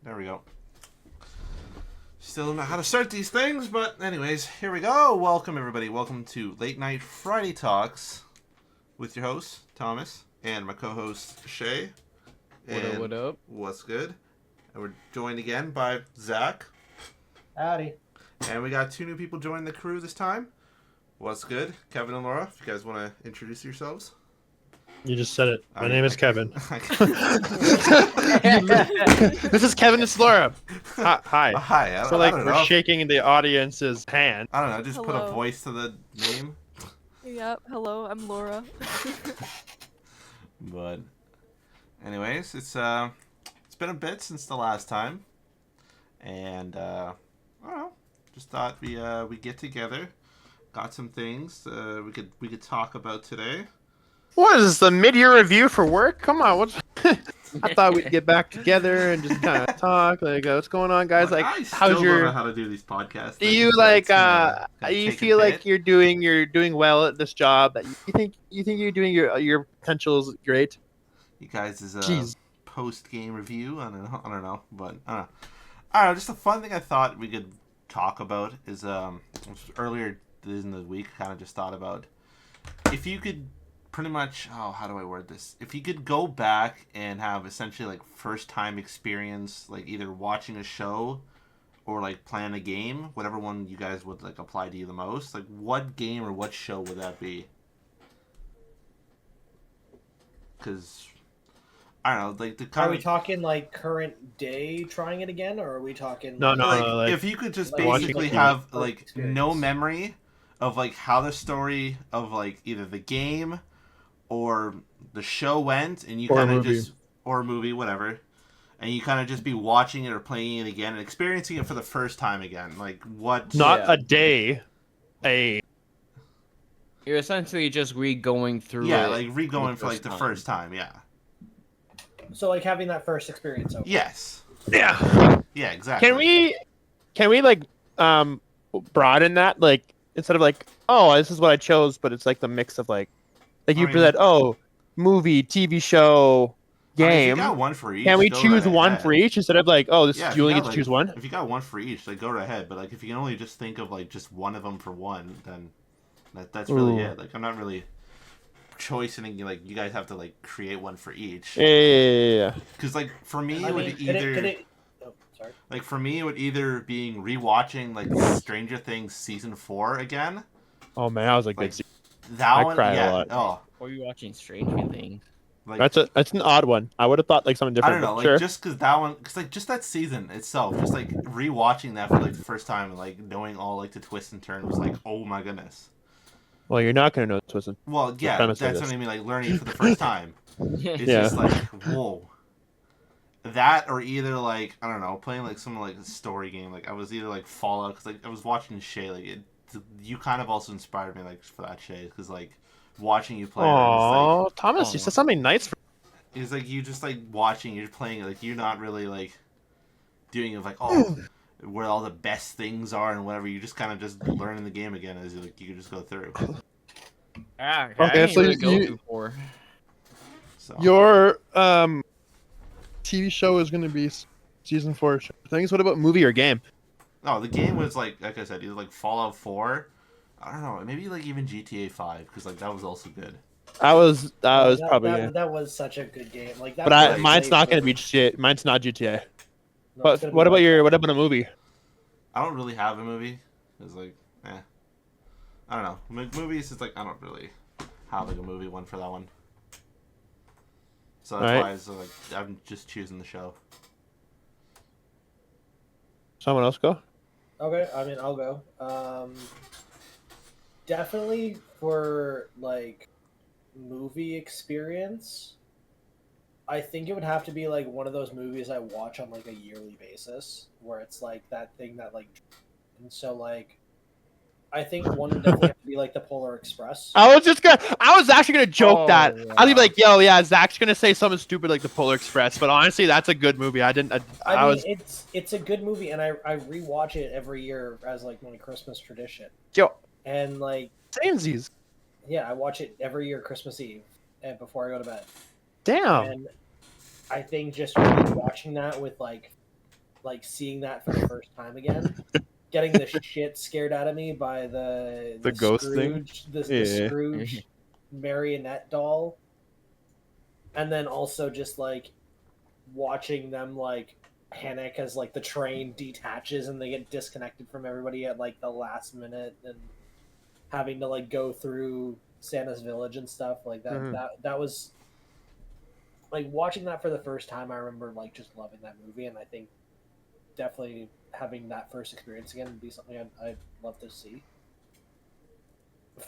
There we go. Still don't know how to start these things, but anyways, here we go. Welcome, everybody. Welcome to Late Night Friday Talks with your host, Thomas, and my co-host, Shay. And What up? what's good? And we're joined again by Zach. Howdy. And we got two new people joining the crew this time. What's good? Kevin and Laura, if you guys want to introduce yourselves. You just said it. My name is Kevin. This is Kevin and Laura. Hi. Hi. So we're shaking the audience's hand. I don't know. Just put a Hello. voice to the name. Yep. Hello, I'm Laura. But anyways, it's been a bit since the last time, and I don't know. Just thought we get together, got some things we could talk about today. What is this, the mid-year review for work? Come on, what's... I thought we'd get back together and just kind of talk. Like, what's going on, guys? Like, I how's still your? don't know how to do these podcasts. Do you you feel like you're doing well at this job? That you think you're doing your potential is great? You guys is a Jeez. post-game review. I don't know, but I don't know. Just a fun thing I thought we could talk about is earlier in the week, kind of just thought about if you could pretty much, how do I word this? If you could go back and have essentially like first time experience, like either watching a show or like playing a game, whatever one you guys would like apply to you the most, like what game or what show would that be? Because I don't know, like the kind Are we of talking like current day trying it again, or are we talking? No, like, if you could just like basically watching have TV like experience. no memory of like how the story of like either the game or the show went, and you Or a kind of movie. just or a movie, whatever, and you kind of just be watching it or playing it again and experiencing it for the first time again. Like what? Not Yeah. a day. You're essentially just re-going through Yeah, it like re-going the for like the time. first time. Yeah. So like having that first experience. Over. Yes. Yeah. Yeah. Exactly. Can we like broaden that, like, instead of like, oh, this is what I chose, but it's like the mix of like you I mean- said, oh, movie, TV show, I mean, if game. you got one for each. Can we go choose right one ahead. for each instead of like, oh, Yeah, if you only got, get to like, choose one? If you got one for each, like go right ahead. But like if you can only just think of like just one of them for one, then that's really Ooh. it. Like I'm not really choosing. Like you guys have to like create one for each. Yeah. Because like for me, I it mean, would could either it... Oh, sorry. like for me it would either being rewatching like Stranger Things season 4 again. Oh man, that was a good Like, scene. That I one, cried a yeah. lot. Oh, Or you watching Stranger Things? like That's an odd one. I would have thought like something I different. don't know, but like sure. just because that one, because like just that season itself, just like rewatching that for like the first time and like knowing all like the twists and turns was like, oh my goodness. Well, you're not gonna know Twisted. Well, yeah, premise of that's this. what I mean. Like learning it for the first time, it's Yeah. just like whoa. That or either like I don't know, playing like some like a story game. Like I was either like Fallout because like I was watching Shay. Like you kind of also inspired me like for that Shay because like watching you play. Oh, Thomas, Aw. you said something nice. It's like you just like watching. You're playing it like you're not really like doing it like oh where all the best things are and whatever. You just kind of just learning the game again as like you can just go through. Ah, Okay, I ain't so really you- go through 4. So Your TV show is gonna be season 4 things. What about movie or game? no, the game was like I said, either like Fallout 4. I don't know, maybe like even GTA 5 because like that was also good. That was probably. that was such a good game. Like that. But was mine's great not gonna for- be GTA. Mine's not GTA. No, it's But gonna be what about like- what about a movie? I don't really have a movie. It's like, I don't know. Movies is like I don't really have like a movie one for that one. So that's Alright. why it's like I'm just choosing the show. Someone else go. Okay, I mean I'll go. Definitely for like movie experience. I think it would have to be like one of those movies I watch on like a yearly basis, where it's like that thing that like, and so like, I think one would definitely have to be like the Polar Express. I was actually gonna joke that. Oh, I was yeah. like, yo, yeah, Zach's gonna say something stupid like the Polar Express, but honestly, that's a good movie. I didn't. I I mean, was. it's a good movie, and I rewatch it every year as like my Christmas tradition. Yo, And like, samesies. yeah, I watch it every year Christmas Eve, and before I go to bed. Damn. And I think just watching that with like like seeing that for the first time again, getting the shit scared out of me by The ghost thing? Scrooge, the Yeah. Scrooge marionette doll, and then also just like watching them like panic as like the train detaches and they get disconnected from everybody at like the last minute and having to like go through Santa's village and stuff like that. Mhm. That was like watching that for the first time. I remember like just loving that movie, and I think definitely having that first experience again would be something I'd love to see.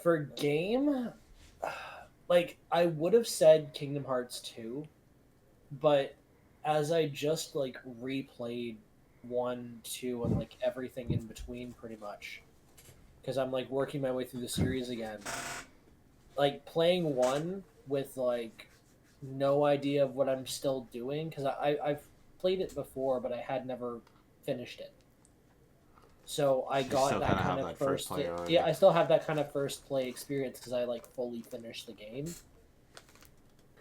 For game, like I would have said Kingdom Hearts 2, but as I just like replayed 1, 2, and like everything in between pretty much, because I'm like working my way through the series again. Like playing 1 with like no idea of what I'm still doing, because I've played it before, but I had never finished it. So I You got still that kinda kind have of that first first, play already. yeah, I still have that kind of first play experience because I like fully finished the game.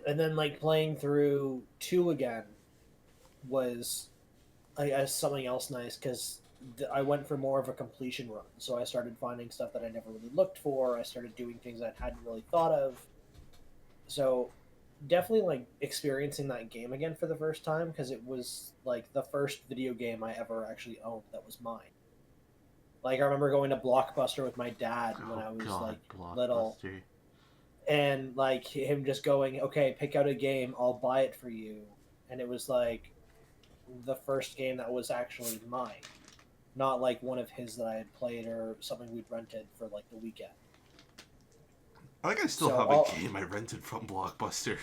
And then like playing through 2 again was I guess something else nice because I went for more of a completion run. So I started finding stuff that I never really looked for. I started doing things I hadn't really thought of. So definitely like experiencing that game again for the first time because it was like the first video game I ever actually owned that was mine. Like I remember going to Blockbuster with my dad when I was like little, Blockbuster. and like him just going, "Okay, pick out a game, I'll buy it for you," and it was like the first game that was actually mine, not like one of his that I had played or something we'd rented for like the weekend. I think I still So have I'll- a game I rented from Blockbuster.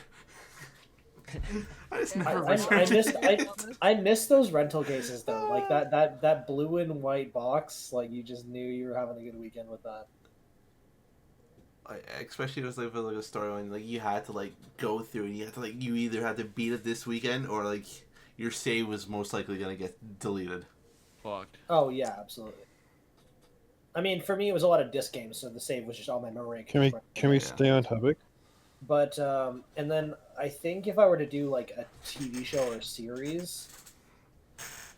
I just I- never I returned missed it. I miss those rental cases though, like that blue and white box. Like you just knew you were having a good weekend with that. Especially it was like a storyline like you had to like go through and you had to like you either had to beat it this weekend or like your save was most likely gonna get deleted. Fucked. Oh yeah, absolutely. I mean, for me, it was a lot of disc games, so the save was just all my memory. Can we Yeah. stay on topic? But and then I think if I were to do like a TV show or a series,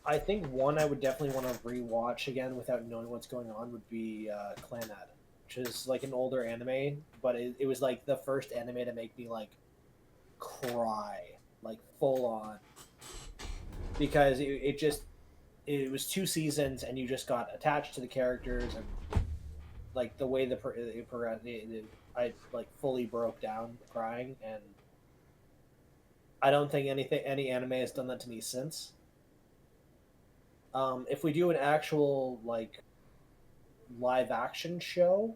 I think one I would definitely want to rewatch again without knowing what's going on would be Clanad, which is like an older anime, but it was like the first anime to make me like cry, like full on, because it was 2 seasons and you just got attached to the characters and like the way I like fully broke down crying, and I don't think any anime has done that to me since. If we do an actual like live action show,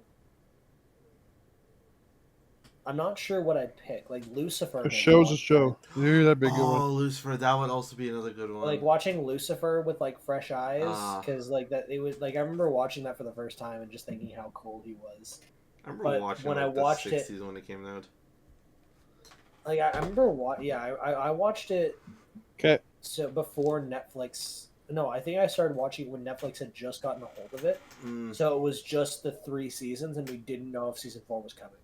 I'm not sure what I'd pick. Like Lucifer. A made me show's a watch show. Maybe that'd be a good Oh, one. Lucifer, that would also be another good that. one. Like watching Lucifer with like fresh eyes, Ah. because like that it was like I remember watching that for the first time and just thinking how cool he was. I remember but watching when I like, the watched sixth it- season when it came out. Like I remember I watched it Okay. so before Netflix. No, I think I started watching it when Netflix had just gotten a hold of it. Mm. So it was just the 3 seasons, and we didn't know if season 4 was coming.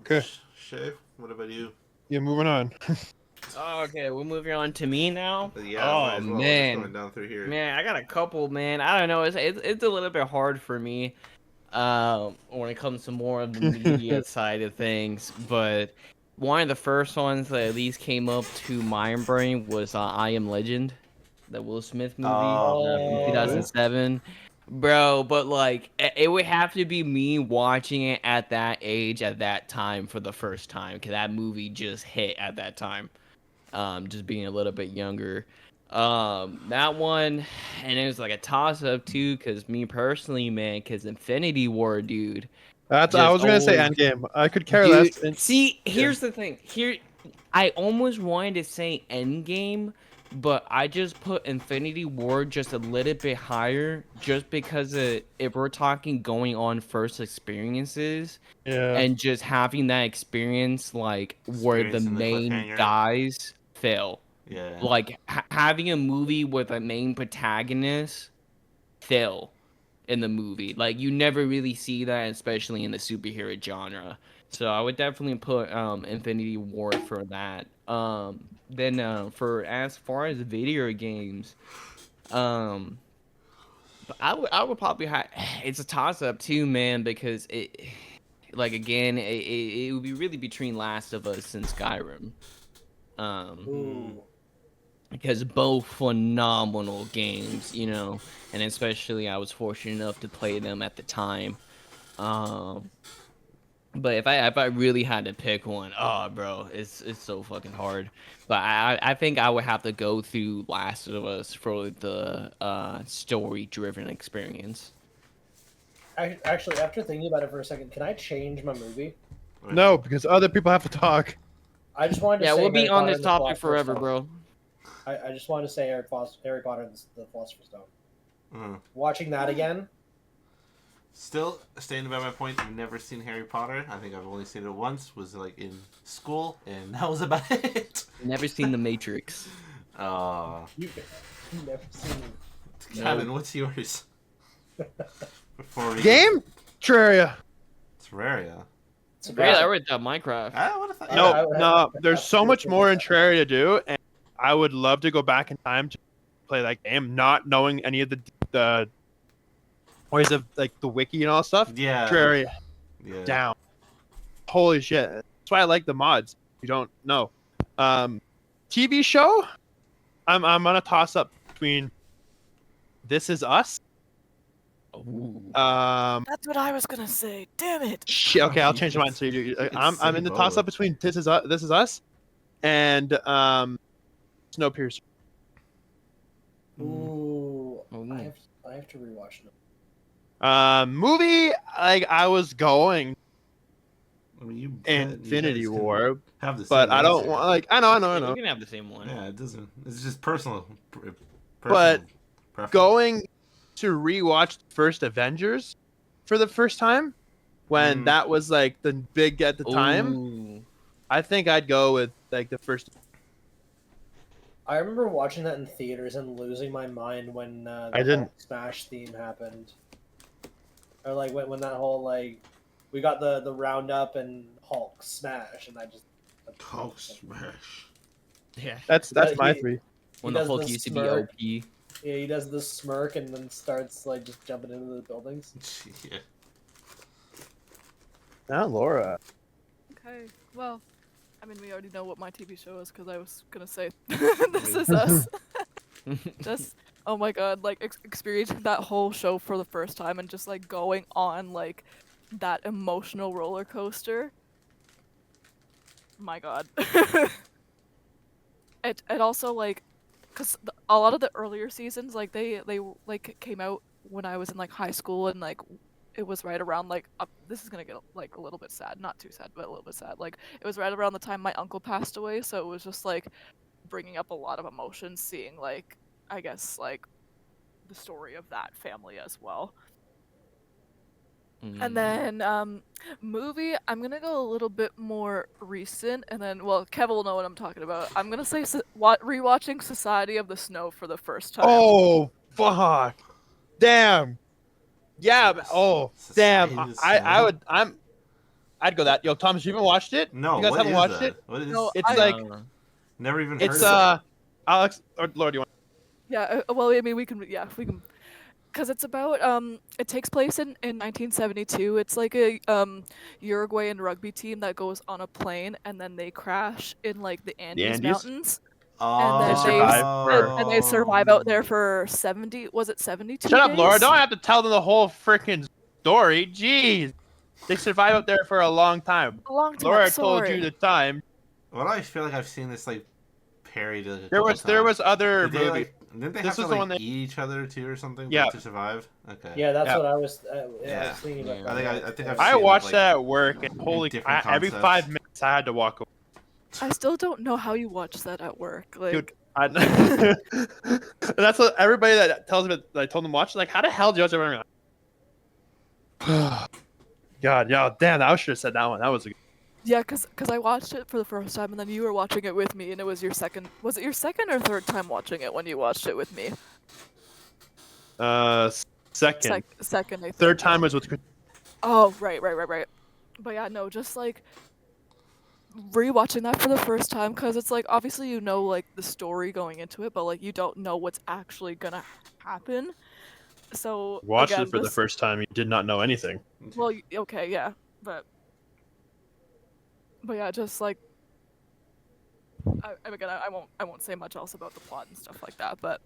Okay. Shay, what about you? Yeah, moving on. Okay, we're moving on to me now. Yeah, Oh might as well. We're just man, going down through here. man, I got a couple. Man, I don't know. It's a little bit hard for me, when it comes to more of the media side of things. But one of the first ones that at least came up to my brain was I Am Legend, the Will Smith movie from 2007. Bro, but like it would have to be me watching it at that age, at that time for the first time, because that movie just hit at that time. Just being a little bit younger. That one, and it was like a toss up too, because me personally, man, because Infinity War, dude. I Just was gonna say always- Endgame. I could care Dude, less. And see, here's the thing. I almost wanted to say Endgame, but I just put Infinity War just a little bit higher, just because if we're talking going on first experiences yeah, and just having that experience, like where the Experiencing the main cliffhanger. guys fail, Yeah. like having a movie with a main protagonist fail in the movie, like you never really see that, especially in the superhero genre. So I would definitely put Infinity War for that. Then for as far as video games, um, I would probably have. It's a toss up too, man, because like again, it would be really between Last of Us and Skyrim. Um, Ooh. because both phenomenal games, and especially I was fortunate enough to play them at the time. Um, but if I really had to pick one, oh, bro, it's so fucking hard. But I think I would have to go through Last of Us for the story driven experience. Actually, after thinking about it for a second, can I change my movie? No, because other people have to talk. I just wanted to Yeah, say we'll be Harry on Potter this and the topic Philosopher's forever, Stone. bro. I just wanted to say Harry Potter and the Philosopher's Stone. Mm. Watching that again, Still standing by my point. I've never seen Harry Potter. I think I've only seen it once. Was like in school, and that was about it. Never seen The Matrix. you've never seen. Kevin, what's yours? Before we Game? Terraria. Terraria. It's a Great, I bad- read that Minecraft. I would have thought. No, I no. There's have so to much think more in about that. Terraria to do, and I would love to go back in time to play that game, not knowing any of the ways of like the wiki and all that stuff. Yeah. Terraria Yeah. down. Holy shit! That's why I like the mods. You don't know. TV show. I'm gonna toss up between This Is Us. Ooh. That's what I was gonna say. Damn it. Shit, okay, I'll change mine. So you do. I'm in the say toss up both. between This Is Us, and Snowpiercer. Ooh, Ooh. I have to rewatch it. Movie like I was going I mean, you Infinity guys can War, have the but same I don't answer. want like I know. Yeah, we can have the same one. Yeah, it doesn't. It's just personal. But preference. Going to rewatch the first Avengers for the first time when that was like the big at the time. Ooh. I think I'd go with like the first. I remember watching that in theaters and losing my mind when the I didn't. Hulk Smash theme happened. Or like when that whole like we got the roundup and Hulk Smash and I just Hulk smash. Yeah. That's But my he- three. When he the does Hulk the used to be smirk. OP. Yeah, he does this smirk and then starts like just jumping into the buildings. Yeah. Now Laura. Okay. Well, I mean, we already know what my TV show is because I was gonna say This Is Us. Just oh my god, like experiencing that whole show for the first time and just like going on like that emotional roller coaster. My god. It also like because a lot of the earlier seasons like they like came out when I was in like high school and like it was right around like this is gonna get like a little bit sad, not too sad but a little bit sad, like it was right around the time my uncle passed away, so it was just like bringing up a lot of emotions seeing like I guess like the story of that family as well. Mm. And then movie, I'm gonna go a little bit more recent, and then well, Kev will know what I'm talking about. I'm gonna say rewatching Society of the Snow for the first time. Oh fuck! Damn. Yeah. Oh damn. Society of I Snow? would. I'd go that. Yo, Thomas, you haven't watched it? No, You guys what haven't is watched that? it? What is? No, It's I- like Never even it's heard of Alex or Lord, you want? Yeah, well, I mean, we can, because it's about, it takes place in 1972. It's like a Uruguayan rugby team that goes on a plane and then they crash in like the Andes Andes? Mountains, Oh, and then they survive out there Oh. for 70. Was it 72 Shut up, days? Laura. Don't have to tell them the whole freaking story. Jeez. They survive out there for a long time. A long time. Laura sorry. told you the time. Well, I feel like I've seen this like parried. There was other Did they, movie. like, didn't they This have to was the like one that- eat each other too or something? Yeah. To survive. Okay. Yeah, that's Yeah. what I was. I Yeah. was thinking about. Yeah. that. I think I've I seen it, watched like, that at work, and holy, different every concepts. 5 minutes I had to walk away. I still don't know how you watch that at work. Like, Dude, that's what everybody that tells me that I told them to watch. Like, how the hell do you watch everything? God, yeah, damn, I should have said that one. That was a good. yeah, cause I watched it for the first time, and then you were watching it with me, and it was your second. Was it your second or third time watching it when you watched it with me? Second. Second, I think. Third time was with. Oh, right. But yeah, no, just like rewatching that for the first time because it's like obviously you know like the story going into it, but like you don't know what's actually gonna happen. So Watched it again, for the just first time. You did not know anything. well, okay, yeah, but yeah, just like again, I won't say much else about the plot and stuff like that, but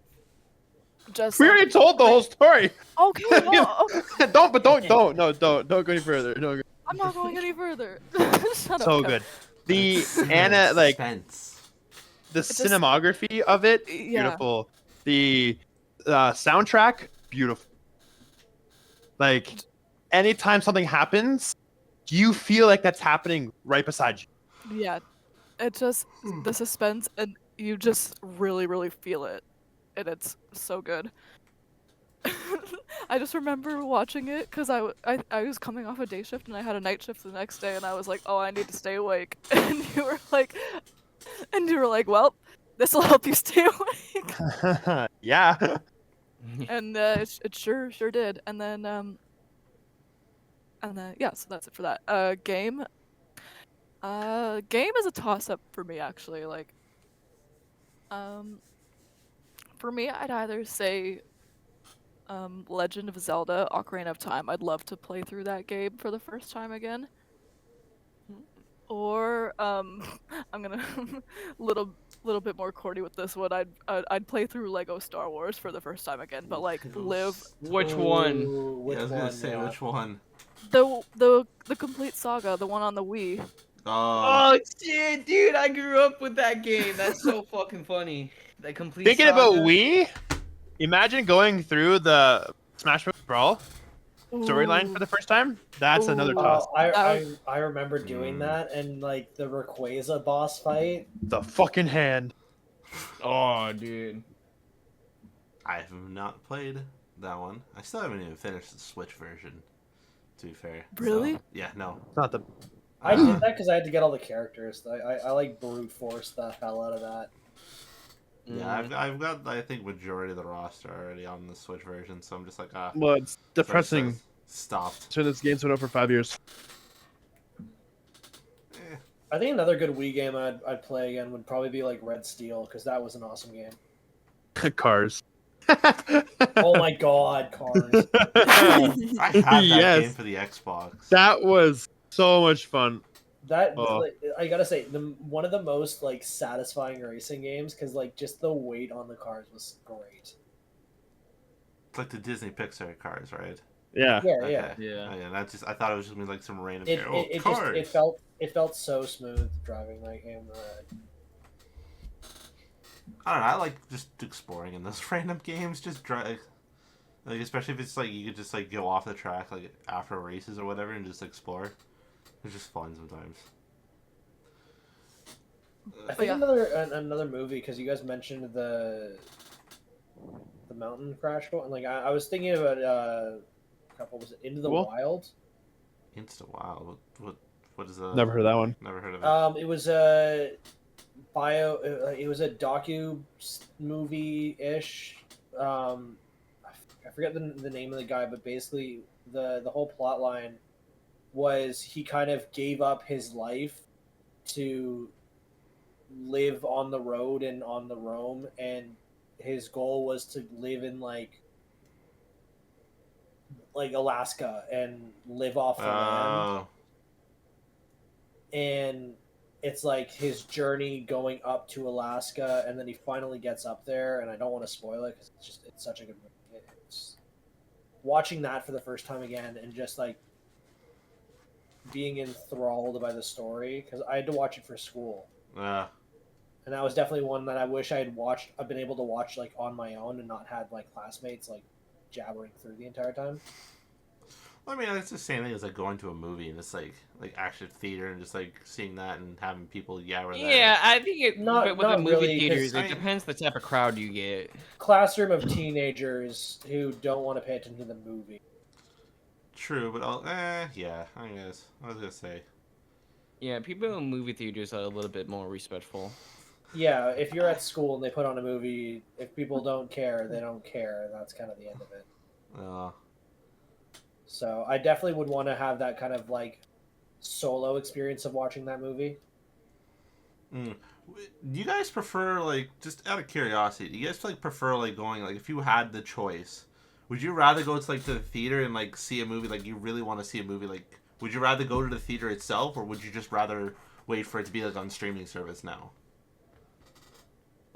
just We like already told the whole story. okay, well, okay, Don't go any further. No, I'm not going any further. Shut up, so Kev. good. The Suspense. like Suspense. the It just cinematography of it, yeah, beautiful. The soundtrack, beautiful. Like anytime something happens, you feel like that's happening right beside you. yeah. It just the suspense and you just really feel it, and it's so good. I just remember watching it because I was coming off a day shift and I had a night shift the next day and I was like, oh, I need to stay awake. And you were like, well, this will help you stay awake. Yeah. And it sure did. And then yeah, so that's it for that. Game. Game is a toss up for me actually. Like, um, for me, I'd either say Legend of Zelda: Ocarina of Time. I'd love to play through that game for the first time again. Or I'm gonna little bit more corny with this one. I'd play through Lego Star Wars for the first time again, but like live Which one? Ooh, which Yeah, I was gonna one? say Yeah. which one. the complete saga, the one on the Wii. Oh, Oh shit, dude! I grew up with that game. That's so fucking funny. That complete Thinking about saga. Wii, imagine going through the Smash Bros. Brawl storyline for Ooh, the first time. That's another ooh, toss. Oh, I, that was, I I remember doing that, and like the Rayquaza boss fight. The fucking hand. Oh, dude. I have not played that one. I still haven't even finished the Switch version. To be fair. Really? So, yeah, no. It's not the. I did that because I had to get all the characters. I like brute force the hell out of that. Yeah, I've got I think majority of the roster already on the Switch version, so I'm just like Well, it's so depressing. stopped. So this game's been out for 5 years. Eh. I think another good Wii game I'd play again would probably be like Red Steel because that was an awesome game. Cars. Oh my god, Cars! I had that Yes. game for the Xbox. That was so much fun. That Oh. like, I gotta say, one of the most like satisfying racing games because like just the weight on the cars was great. It's like the Disney Pixar cars, right? Yeah. Yeah, Okay. yeah. Yeah. Oh, yeah. That just I thought it was just gonna be like some random. It, oh, it, it just cars. it felt so smooth driving that game. I don't know. I like just exploring in those random games. Just drive, like especially if it's like you could just like go off the track like after races or whatever and just explore. It's just fun sometimes. I think yeah. another movie because you guys mentioned the mountain crash one. Like I was thinking about a couple. Was it Into the Cool. Wild? Insta Wild. What is that? Never heard of that one. Never heard of it. It was a It was a docu movie ish. I forget the name of the guy, but basically the whole plot line was he kind of gave up his life to live on the road and on the roam, and his goal was to live in like Alaska and live off the land. Oh, And it's like his journey going up to Alaska, and then he finally gets up there. And I don't want to spoil it because it's such a good movie. It's watching that for the first time again, and just like being enthralled by the story because I had to watch it for school, yeah. and that was definitely one that I wish I had watched. I've been able to watch like on my own and not had like classmates like jabbering through the entire time. I mean, it's the same thing as like going to a movie and it's like action theater and just like seeing that and having people yabber there. Yeah, I think it. Not- but with the not movie really, 'cause theaters, I it mean- depends the type of crowd you get. Classroom of teenagers who don't want to pay attention to the movie. True, but yeah, I guess I was gonna say. Yeah, people in movie theaters are a little bit more respectful. Yeah, if you're at school and they put on a movie, if people don't care, they don't care. That's kind of the end of it. Uh, So I definitely would want to have that kind of like solo experience of watching that movie. Mm. Do you guys prefer, like, just out of curiosity, do you guys like prefer like going, like, if you had the choice, would you rather go to like to the theater and like see a movie, like you really want to see a movie, like would you rather go to the theater itself, or would you just rather wait for it to be like on streaming service now?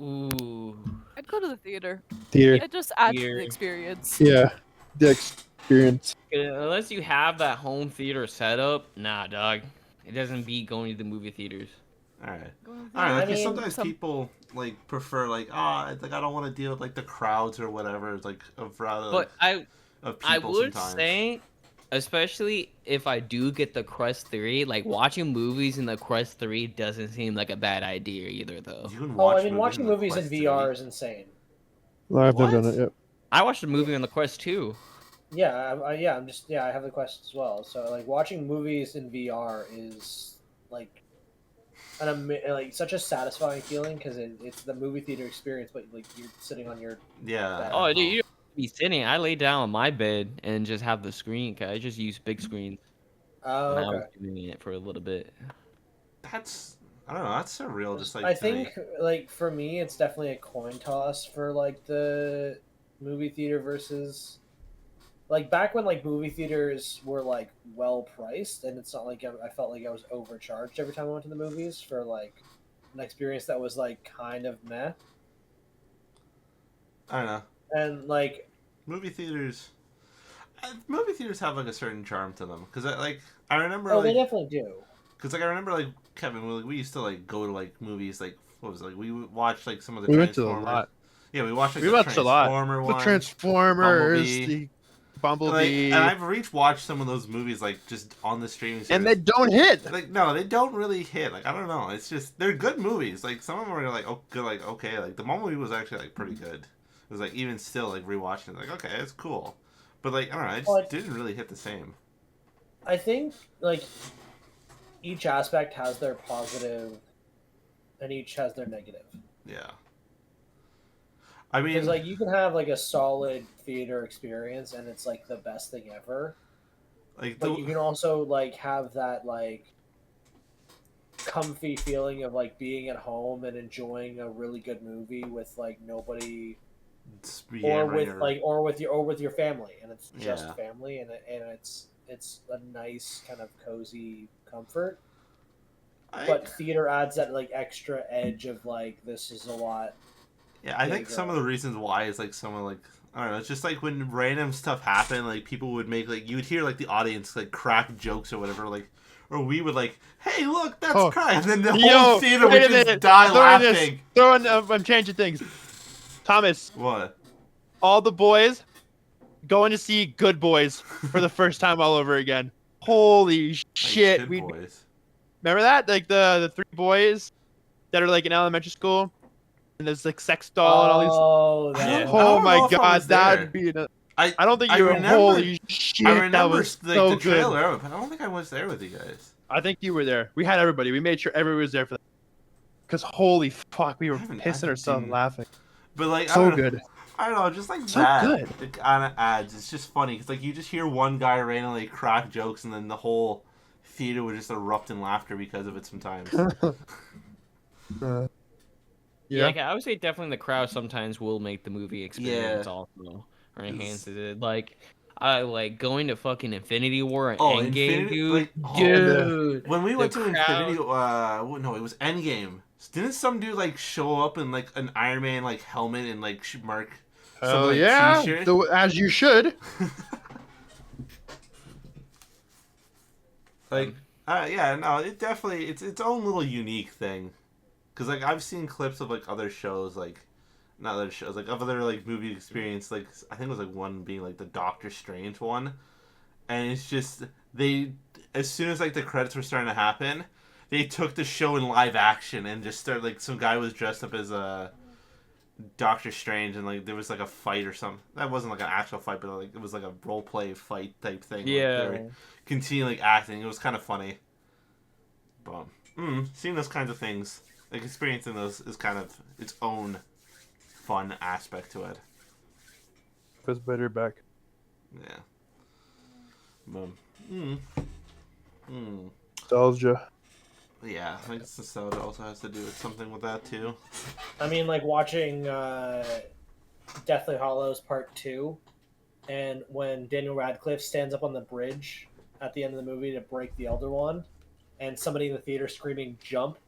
Ooh. I'd go to the theater. Theater. It just adds to Theater. the experience. Yeah, the experience. Unless you have that home theater setup, nah, dog. It doesn't beat going to the movie theaters. All right. Go to the I don't know, I because mean, sometimes some- people like prefer like like I don't want to deal with like the crowds or whatever. It's like of rather But of I people would sometimes. say, especially if I do get the Quest 3, like watching movies in the Quest 3 doesn't seem like a bad idea either, though. You can Oh, watch I mean, watching in the movies in Quest VR 3. is insane. No, I've never What? done it yet. I watched a movie on the Quest 2. Yeah, I have the Quest as well. So like watching movies in VR is like like such a satisfying feeling because it's the movie theater experience, but like you're sitting on your Yeah. Oh, dude, you don't have to be sitting. I lay down on my bed and just have the screen. 'Cause I just use big screen oh when I was okay. doing it for a little bit. That's I don't know. That's surreal. Just like I to think like for me, it's definitely a coin toss for like the movie theater versus like back when like movie theaters were like well priced, and it's not like I felt like I was overcharged every time I went to the movies for like an experience that was like kind of meh. I don't know. And like Movie theaters. Movie theaters have like a certain charm to them because I remember oh, like they definitely do. because like I remember like Kevin, we used to like go to like movies like what was it, like we would watch like some of the We went to a Transformers. lot. Yeah, we watched like We the watched a lot. Transformer The one. Transformers, Bumblebee. the Like, Bumblebee, and I've watched some of those movies like just on the streaming service. and they don't hit. Like no, they don't really hit. Like I don't know. It's just they're good movies. Like some of them are like good, like okay. Like the Bumblebee was actually like pretty good. It was like even still like rewatching it, like okay, it's cool. But like I don't know, it just Well, didn't really hit the same. I think like each aspect has their positive, and each has their negative. Yeah. I mean, Because like you can have like a solid theater experience, and it's like the best thing ever. like But you can also like have that like comfy feeling of like being at home and enjoying a really good movie with like nobody or with your family, and it's just Yeah. family, and it's a nice kind of cozy comfort. But theater adds that like extra edge of like this is a lot. yeah, I think bigger. some of the reasons why is like someone like I don't know, it's just like when random stuff happened, like people would make like you would hear like the audience like crack jokes or whatever, like or we would like, hey look, that's Oh. crying, and then the Yo, whole theater wait would a just minute. die Throwing laughing. I'm changing things. Thomas, What? all the boys going to see Good Boys for the first time all over again. Holy shit! Good We boys. remember that, like the three boys that are like in elementary school, and there's like sex doll and all these. Oh, I that don't- was- I Oh don't know my if I god, was there. that'd be. I I don't think I you were. remember- Holy shit! I that remember was like so the good. trailer, but I don't think I was there with you guys. I think you were there. We had everybody. We made sure everyone was there for that. Because holy fuck, we were I haven't- pissing I ourselves didn't- laughing. But like I So don't know, good. I don't know, just like So that. good. It kind of adds. It's just funny because like you just hear one guy randomly crack jokes, and then the whole theater would just erupt in laughter because of it sometimes. Yeah. Yeah, okay, I would say definitely the crowd sometimes will make the movie experience Yeah. also or enhances it. Like, I like going to fucking Infinity War and Oh, Endgame, Infinity- dude. like, oh, Dude, When we the went to crowd- Infinity, no, it was Endgame. Didn't some dude like show up in like an Iron Man like helmet and like mark? some, Hell like, yeah. t-shirt? As you should. Like, yeah, no, it definitely it's its own little unique thing. Cause like I've seen clips of like other shows, like not other shows, like of other like movie experience. Like I think it was like one being like the Doctor Strange one, and it's just they as soon as like the credits were starting to happen, they took the show in live action and just started like some guy was dressed up as a Doctor Strange and like there was like a fight or something. That wasn't like an actual fight, but like it was like a role play fight type thing. Yeah. Like, they were continually acting. It was kind of funny. But seeing those kinds of things, like experiencing those, is kind of its own fun aspect to it. Feels better back. Yeah. But, nostalgia. Yeah, I think nostalgia also has to do with something with that too. I mean, like watching Deathly Hallows Part 2, and when Daniel Radcliffe stands up on the bridge at the end of the movie to break the Elder Wand, and somebody in the theater screaming "Jump!"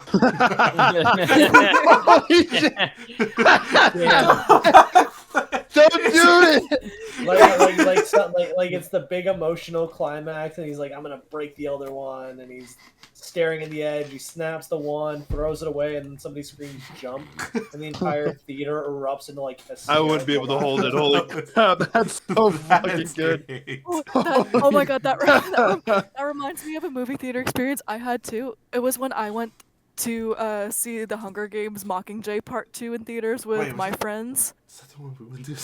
Holy shit. Don't do it! Like it's the big emotional climax, and he's like, "I'm gonna break the Elder Wand," and he's staring at the edge. He snaps the wand, throws it away, and then somebody screams "Jump!" and the entire theater erupts into like I wouldn't be able to hold it. Holy crap, that's so fucking good. Great. Oh my god, that reminds me of a movie theater experience I had too. It was when I went to see The Hunger Games Mockingjay Part 2 in theaters with Wait, was my that- friends. Is that the one we went to?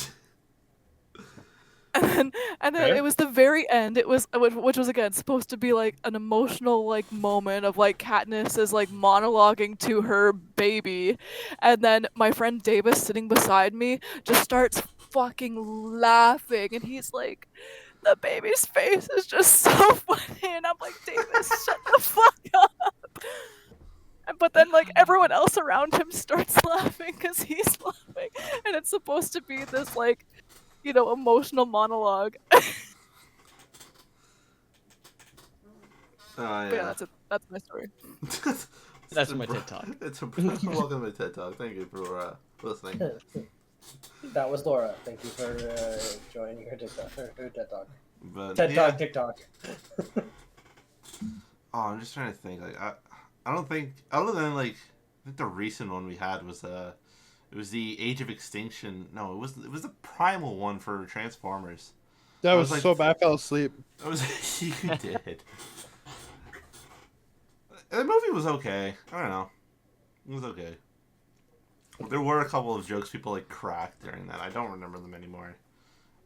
And then Okay. it was the very end. It was which was again supposed to be like an emotional like moment of like Katniss is like monologuing to her baby, and then my friend Davis sitting beside me just starts fucking laughing, and he's like, the baby's face is just so funny, and I'm like, Davis, shut the fuck up. But then like everyone else around him starts laughing because he's laughing, and it's supposed to be this like, you know, emotional monologue. Oh But yeah, yeah. that's it. That's my story. That's my TED Talk. Welcome to TED Talk. Thank you for listening. That was Laura. Thank you for joining her TikTok. Her TED Talk. But TED yeah. Talk, TikTok. Oh, I'm just trying to think. Like, I don't think other than like, I think the recent one we had was it was the Age of Extinction. No, it was the primal one for Transformers. That I was was like- so bad. I fell asleep. It was you did. The movie was okay. I don't know. It was okay. There were a couple of jokes people like cracked during that. I don't remember them anymore.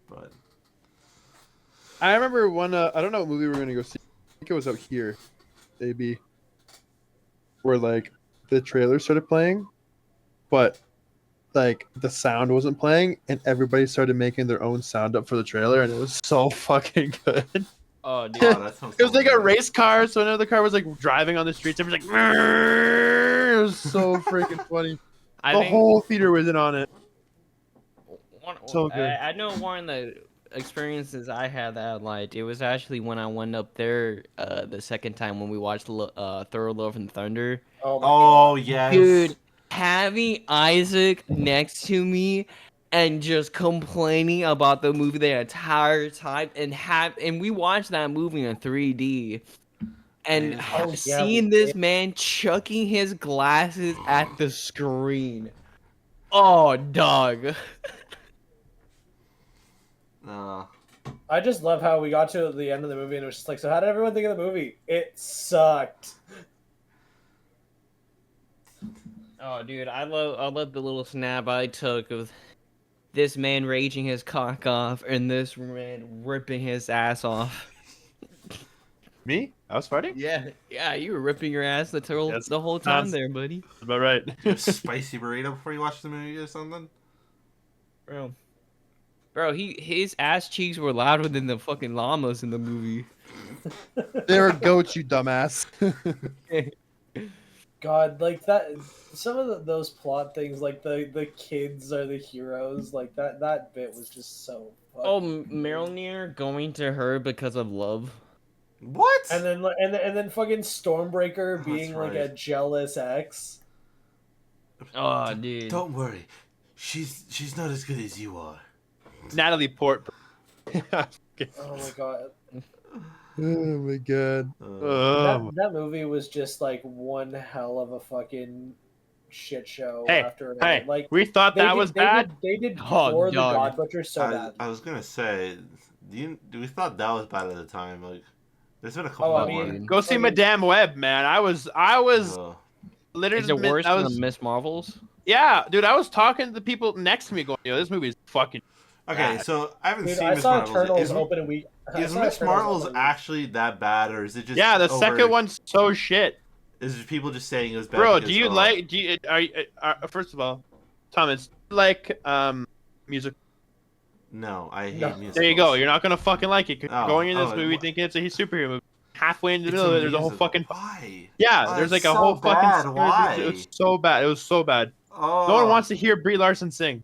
But I remember one. I don't know what movie we were gonna go see. I think it was out here, maybe. Where like the trailer started playing, but like the sound wasn't playing, and everybody started making their own sound up for the trailer, and it was so fucking good. Oh, dude. wow, that sounds It was like a hilarious. race car, so another car was like driving on the streets. Everybody's like, "Mrrr." It was so freaking funny. I The think whole theater was in on it. So good. I know one of the experiences I had that I liked. It was actually when I went up there the second time when we watched Thor: Love and Thunder. Oh my Oh god. yes, Dude, having Isaac next to me and just complaining about the movie the entire time, and we watched that movie in 3D, and Yeah. Oh, yeah, seeing we this did. man chucking his glasses at the screen. Oh, dog. I just love how we got to the end of the movie and it was just like, so how did everyone think of the movie? It sucked. Oh, dude, I love the little snap I took of this man raging his cock off and this man ripping his ass off. Me? I was farting? Yeah, you were ripping your ass the Yes, whole time sounds- there, buddy. That's about right. a spicy burrito before you watch the movie or something. Bro, his ass cheeks were louder than the fucking llamas in the movie. They were goats, you dumbass. God, like that. Some of those plot things, like the kids are the heroes, like that bit was just so. Oh, fucking weird. Mjolnir going to her because of love. What? And then fucking Stormbreaker Oh, being that's like a right. jealous ex. Oh, dude. Don't worry, she's not as good as you are. Natalie Port. Oh my god. Oh my god. Uh, That movie was just like one hell of a fucking shit show Hey, after another. hey, Like we thought that was bad. They did Oh, Thor the dog. God Butcher so I bad. was gonna say, we thought that was bad at the time. Like, there's been a couple Oh, I more. mean, Go see fucking- Madame Web, man. I was literally. Is it worse I than was, the Miss Marvels? yeah, dude. I was talking to the people next to me, going, "Yo, this movie is fucking." Okay, bad. so I haven't Dude, seen I Miss saw Marvel's. Eternals open a week. I Is saw Miss Eternals Marvel's open a week. actually that bad, or is it just Yeah, the over- second one's so shit, Is it people just saying it was bad? bro. because, Do you oh, like? Do you first of all, Thomas, like music? No, I hate No. musicals. There you go. You're not gonna fucking like it. 'Cause Oh, you're going into this oh, movie wha- thinking it's a superhero movie. halfway in the It's middle a of it, there's a whole musical. fucking Why? yeah. Oh, There's like it's a so whole fucking. bad. Why? It was so bad. It was so bad. Oh. No one wants to hear Brie Larson sing.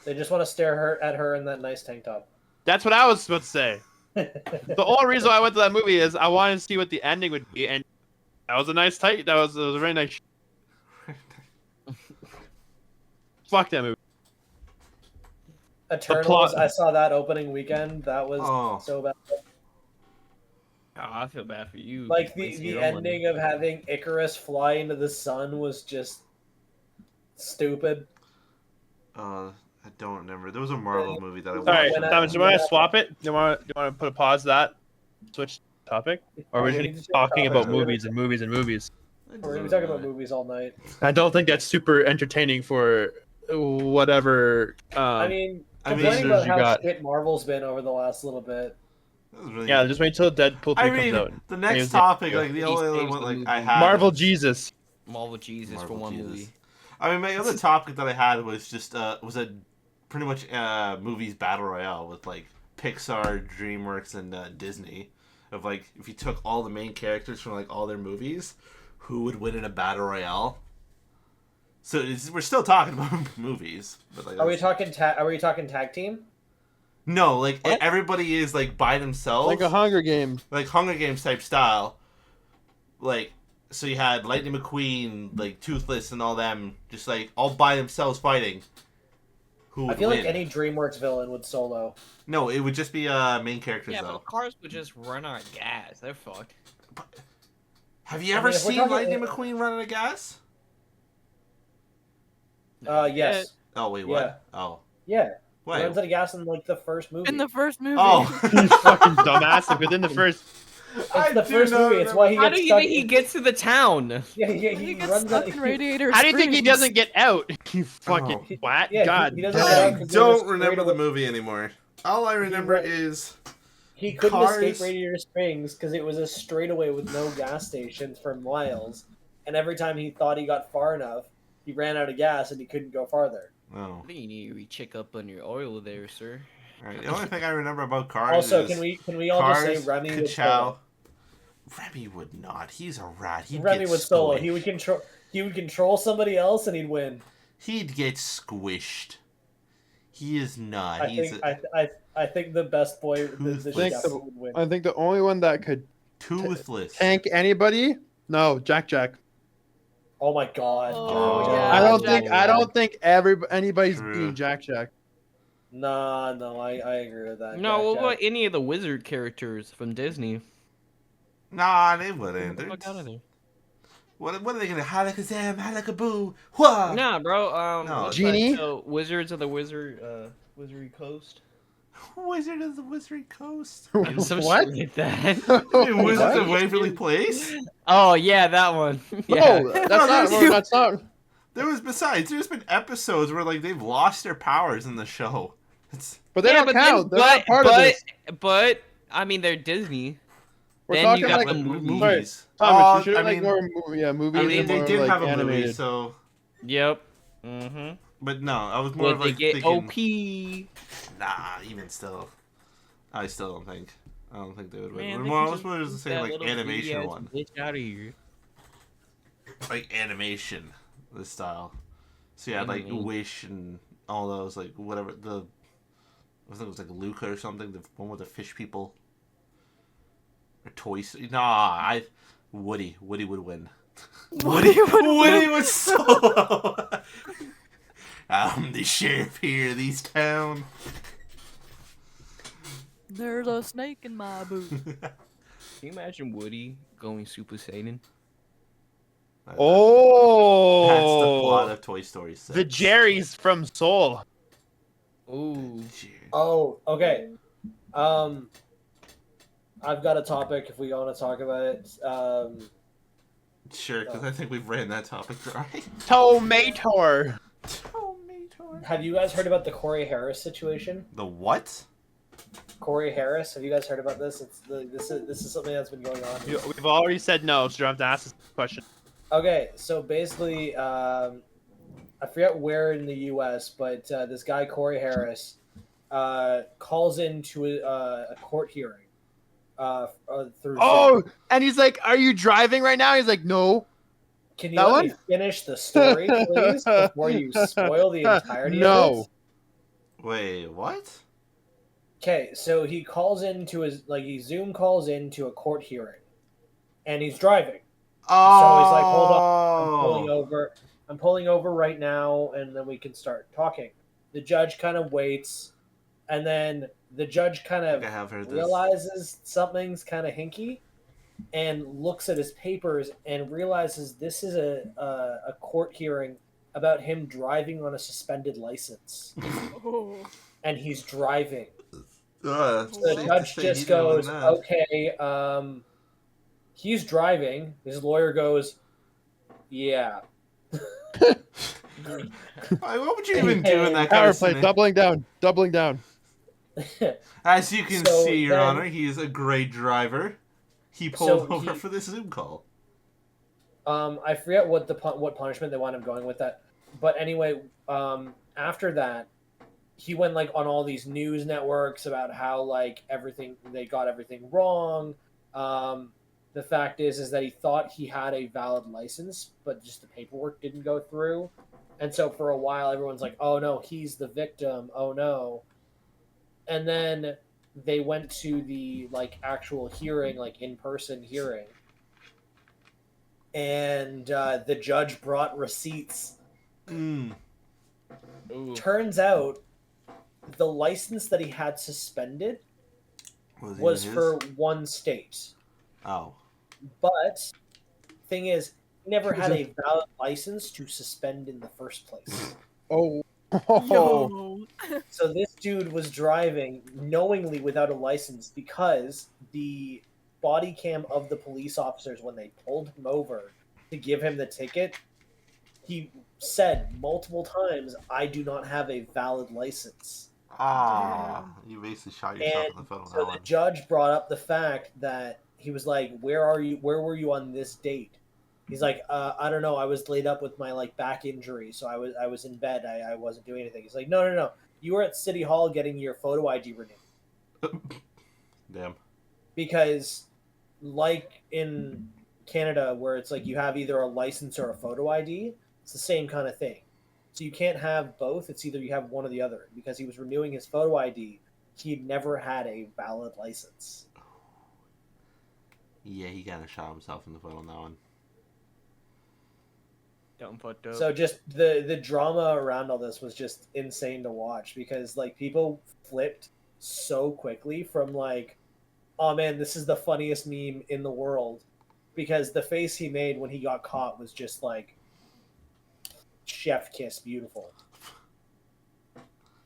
They just want to stare at her in that nice tank top. That's what I was supposed to say. The only reason why I went to that movie is I wanted to see what the ending would be, and that was a nice tight. That was a very nice. Fuck that movie. Eternals. I saw that opening weekend. That was so bad. Oh, I feel bad for you. Like Wasting the your own money. ending of having Icarus fly into the sun was just stupid. I don't remember. There was a Marvel movie that I watched. All right, When I- Thomas, do you want to swap it? Do you want to put a pause to that? Switch topic, or are we We just need to talking talk about about- movies and movies and movies? We're gonna be talking about movies all night. I don't think that's super entertaining for whatever. I mean, I mean, complaining about you how got. shit Marvel's been over the last little bit. That was really Yeah, just wait till Deadpool 3 I comes mean, out. the next Here's topic, the- like the only other saves one, the like movie. I had Marvel was Jesus. Marvel Jesus for Marvel one Jesus. movie. I mean, my other topic that I had was just was a pretty much movies battle royale with like Pixar, DreamWorks, and Disney. Of like, if you took all the main characters from like all their movies, who would win in a battle royale? So we're still talking about movies, but like, Are we talking tag team? No, like What? everybody is like by themselves, Like a Hunger Game. like Hunger Games type style. Like, so you had Lightning McQueen, like Toothless, and all them, just like all by themselves fighting. Who I would feel win? like any DreamWorks villain would solo. No, it would just be main characters Yeah, though. but cars would just run out of gas. They're fucked. Have you I ever mean, if we're seen talking- Lightning McQueen run out of gas? Yes. Oh wait, what? Yeah. Oh, Yeah. He wait. runs out of gas in like the first movie. In the first movie. Oh, You fucking dumbass. Within the first. It's the first movie. It's why he How gets do you stuck. think he gets to the town? Yeah, He gets runs stuck out. in Radiator How do you think he Springs. doesn't get out? You fucking Oh. twat. Yeah, God. he doesn't damn. get out I 'cause he don't was remember straight the movie anymore. All I remember Right. is He couldn't Cars- escape Radiator Springs because it was a straightaway with no gas stations for miles, and every time he thought he got far enough, he ran out of gas and he couldn't go farther. oh. I think you need to check up on your oil there, sir. All right. The only thing I remember about Cars Also, is can we all just Cars, say Remy would Ka-chow. solo? Remy would not. He's a rat. He'd Remy get would solo. squished. He would control somebody else and he'd win. He'd get squished. He is not. I He's think I think the best boy the Toothless. chef would win. I think the only one that could toothless. tank anybody. No, Jack. Oh, Oh my god. yeah, I don't Jack. think anybody's True. beating Jack. No, I agree with that. No, what Jack. about any of the wizard characters from Disney? Nah, they wouldn't. Get the They're fuck out of there. What are they gonna halakazam, halakaboo? Wha! Nah, bro. No. What's Genie? that show? Wizards of the Wizardry Coast. Wizard of the Wizardry Coast. Some What? shit like that. Hey, Wizards What? of Waverly Place. Oh yeah, that one. Yeah. No, that's not. There's been episodes where like they've lost their powers in the show. It's But they Yeah, don't count. They're not part but, of this. But I mean, they're Disney. We're then talking you got like the movies. Thomas, you should I like mean, more movies. I mean, and they more, did like, have a animated. movie, so. Yep. Mm-hmm. But no, I was more But of they like get thinking. OP. Nah, even still, I still don't think. I don't think they would win. Man, But they more, I can was just more just keep saying that like little animation greedy-ass one, Bitch out of here. like animation, this style. So you had like Mhm. Wish and all those like whatever I think it was like Luca or something. The one with the fish people. Or Toys. Nah, Woody would win. Woody would Woody was solo. I'm the sheriff here of this town. There's a snake in my boot. Can you imagine Woody going Super Saiyan? Oh, That's the plot of Toy Story 6. the Jerry's from Soul. Ooh. Oh, okay. I've got a topic if we want to talk about it. Sure, because I think we've ran that topic dry. Tomato. Have you guys heard about the Corey Harris situation? The what? Corey Harris, have you guys heard about this? This is something that's been going on. We've already said no, so you don't have to ask this question. Okay, so basically, I forget where in the U.S., but this guy Corey Harris calls into a court hearing through Zoom. Oh, and he's like, "Are you driving right now?" He's like, "No." Can you that let me one? finish the story, please, before you spoil the entirety of No. it? Wait, what? Okay, so he calls into he Zoom calls into a court hearing, and he's driving. Oh. So he's like, "Hold on, I'm pulling over right now, and then we can start talking." The judge kind of waits, and then the judge kind I of think I have heard this. realizes something's kind of hinky, and looks at his papers and realizes this is a court hearing about him driving on a suspended license, Oh. and he's driving. Uh, So the safe to judge say he just didn't win goes, that. "Okay, he's driving." His lawyer goes, "Yeah." Why, what would you even do in that kind Power of play, scenario? doubling down. As you can So see, Your then- Honor, he is a great driver. He pulled So over he- for this Zoom call. I forget what what punishment they wound up going with that, but anyway, after that, he went on all these news networks about how they got everything wrong. The fact is that he thought he had a valid license, but just the paperwork didn't go through, and so for a while everyone's like, "Oh no, he's the victim. Oh no," and then they went to the actual hearing, in-person hearing, and the judge brought receipts. Mm. Ooh. Turns out the license that he had suspended was it his? for one state, Oh. but thing is, he never He was had in- a valid license to suspend in the first place. Oh. Yo. So this dude was driving knowingly without a license because the body cam of the police officers, when they pulled him over to give him the ticket, he said multiple times, "I do not have a valid license." Ah. You basically shot yourself in the And foot on so that the one. judge brought up the fact that he was like, "Where are you? Where were you on this date?" He's like, "I don't know. I was laid up with my back injury, so I was in bed. I wasn't doing anything." He's like, "No. You were at City Hall getting your photo ID renewed." Damn. Because in Canada, where it's you have either a license or a photo ID, it's the same kind of thing. So you can't have both. It's either you have one or the other. Because he was renewing his photo ID, he'd never had a valid license. Yeah, he kind of shot himself in the foot on that one. Don't put up. So just the drama around all this was just insane to watch, because people flipped so quickly from "Oh man, this is the funniest meme in the world," because the face he made when he got caught was just chef kiss beautiful.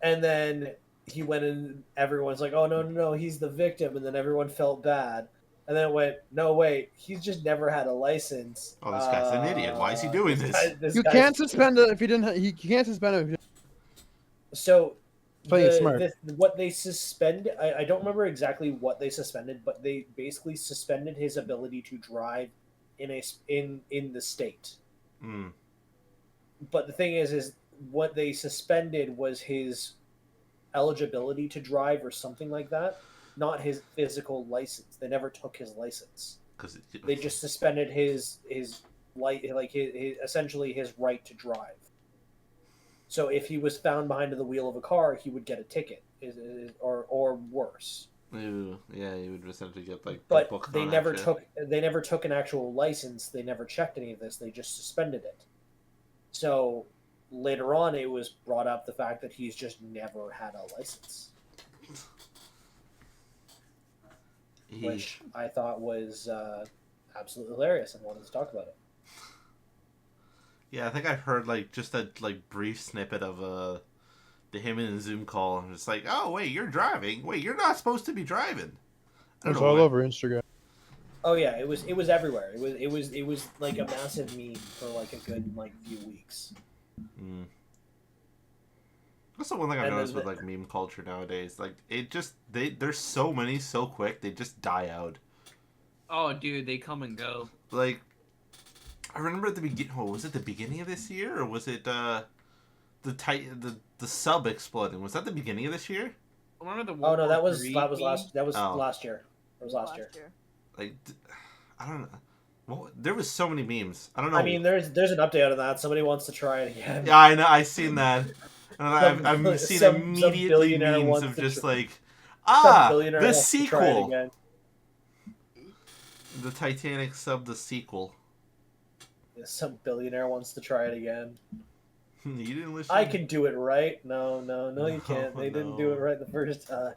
And then he went and everyone's like, "Oh no, he's the victim," and then everyone felt bad. And then it went, "No, wait, he's just never had a license." Oh, this guy's an idiot. Why is he doing this? You can't suspend it if he didn't. You can't suspend it. If you So Playing it smart. what they suspended, I don't remember exactly what they suspended, but they basically suspended his ability to drive in the state. Mm. But the thing is what they suspended was his eligibility to drive or something like that, not his physical license. They never took his license. They just suspended his essentially his right to drive. So if he was found behind the wheel of a car, he would get a ticket, or worse. Ew, yeah, you would essentially get But booked they on never that took an actual license. They never checked any of this. They just suspended it. So later on, it was brought up the fact that he's just never had a license, shit. which I thought was absolutely hilarious and wanted to talk about it. Yeah, I think I've heard just a brief snippet of the him in a Zoom call, and it's oh wait, you're driving. Wait, you're not supposed to be driving. I don't It's know all why. over Instagram. Oh yeah, it was everywhere. It was like a massive meme for a good few weeks. Mm. That's the one thing I've And noticed then with meme culture nowadays. It just there's so many so quick they just die out. Oh, dude, they come and go. I remember at the beginning. Oh, was it the beginning of this year, or was it the sub exploding? Was that the beginning of this year? Remember the Oh World no, War that was III last Oh. last year. It was last year. Like, I don't know. Well, there was so many memes. I don't know. I mean, there's an update on that. Somebody wants to try it again. Yeah, I know. I've seen that. And I've seen some immediately billionaire memes wants of to just like, Some billionaire the wants to try it sequel, again. the Titanic sub, the sequel. Some billionaire wants to try it again. You didn't listen. I can do it right. No, you can't. No, They didn't do no. it right the first time.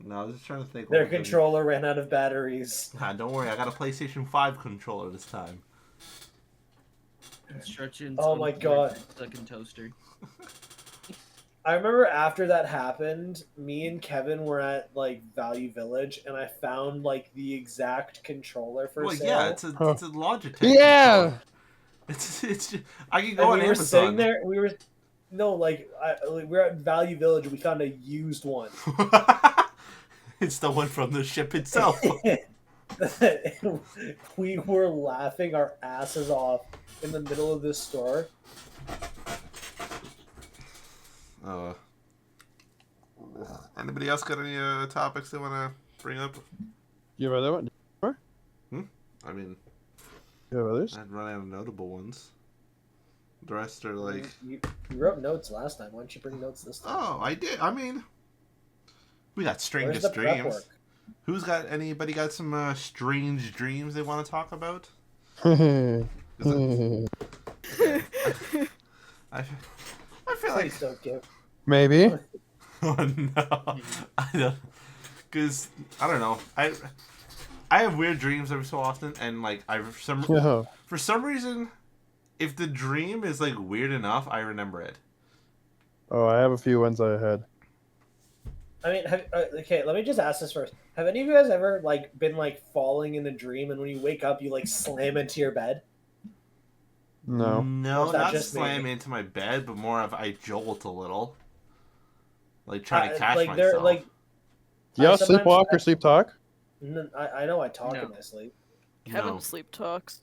No, I was just trying to think. Their what was in- controller ran out of batteries. Don't worry, I got a PlayStation 5 controller this time. Instructions. Oh on my the God. Second toaster. I remember after that happened, me and Kevin were at like Value Village, and I found like the exact controller for Well, sale. yeah, it's a Logitech. Yeah. controller. It's just, I can go And on we were Amazon. sitting there. We were we were at Value Village. We found a used one. It's the one from the ship itself. We were laughing our asses off in the middle of this store. Anybody else got any topics they want to bring up? You have other one? I mean, You have others? I'd run out of notable ones. The rest are like, You wrote notes last time. Why don't you bring notes this time? oh, I did. I mean, we got Where's strangest the prep dreams. work? Who's got anybody got some strange dreams they want to talk about? I feel like Please don't give. Maybe. oh no, I don't, because I don't know. I have weird dreams every so often, and like Oh. for some reason, if the dream is like weird enough, I remember it. Oh, I have a few ones I had. I mean, okay. Let me just ask this first. Have any of you guys ever like been like falling in a dream, and when you wake up, you like slam into your bed? No. No, Or is that not just slam me? into my bed, but more of I jolt a little, like trying to catch like myself. they're like. Do y'all sometimes- sleepwalk or sleep talk? I know I talk No. in my sleep. Kevin No. sleep talks.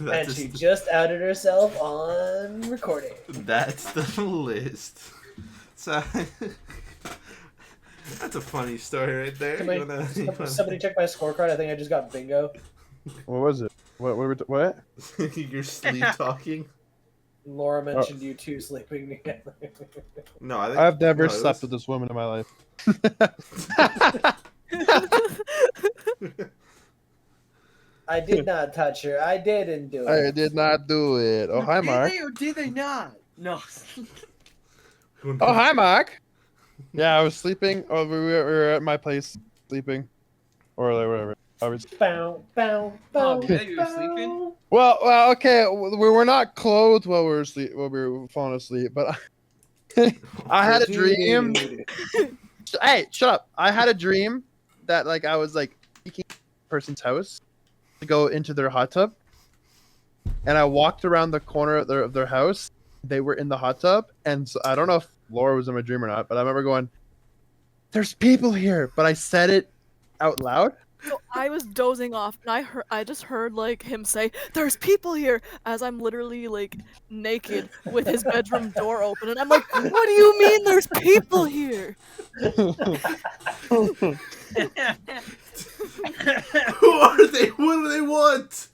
And she just outed herself on recording. That's the list. So that's a funny story right there. Somebody check my scorecard. I think I just got bingo. What was it? What? You're sleep talking? Laura mentioned you two sleeping together. No, I think I've never no, slept with this woman in my life. I did not touch her. I didn't do I it. did not do it. Oh, hi, Mark. Did they or did they not? No. Oh, hi, Mark. Yeah, I was sleeping. Oh, we were at my place sleeping. Or like whatever. I was... Bow, bow, bow, yeah, you were bow. sleeping? Well, okay. We were not clothed while we were asleep. While we were falling asleep, but I had a dream. Hey, shut up! I had a dream that like I was like seeking a person's house to go into their hot tub, and I walked around the corner of their house. They were in the hot tub, and so, I don't know if Laura was in my dream or not, but I remember going, "There's people here," but I said it out loud. So I was dozing off, and I just heard like him say, "There's people here," as I'm literally like naked with his bedroom door open, and I'm like, "What do you mean there's people here?" Who are they? What do they want?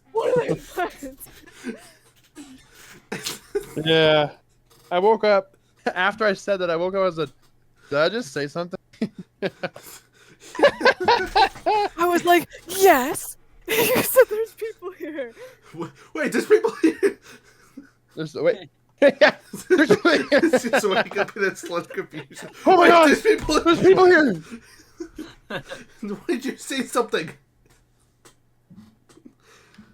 Yeah, I woke up after I said that. I woke up. I was like, "Did I just say something?" I was like, "Yes." You said there's people here. Wait, there's people here. There's wait. Yeah, there's people here. It's just wake up in a slight confusion. Oh my Wait, God, There's people. There's people here. Why did you say something?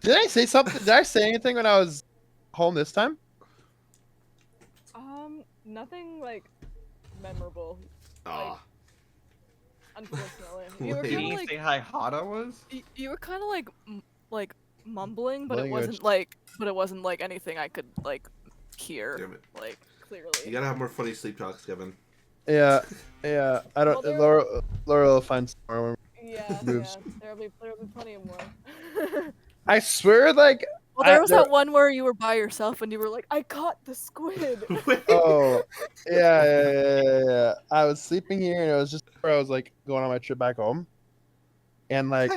Did I say something? Did I say anything when I was home this time? Nothing like memorable. Oh, Unfortunately, You you were were Did kind he of like say how hot I was? you were kind of like mumbling, but it Language. wasn't like anything I could like hear damn it! like clearly. You gotta have more funny sleep talks, Kevin. Yeah. I don't. Well, there- Laura will find some more. Yeah, Moves. there'll be plenty of more. I swear, like Well, there was that one where you were by yourself and you were like, I caught the squid. Oh, yeah. I was sleeping here, and it was just where I was like going on my trip back home, and like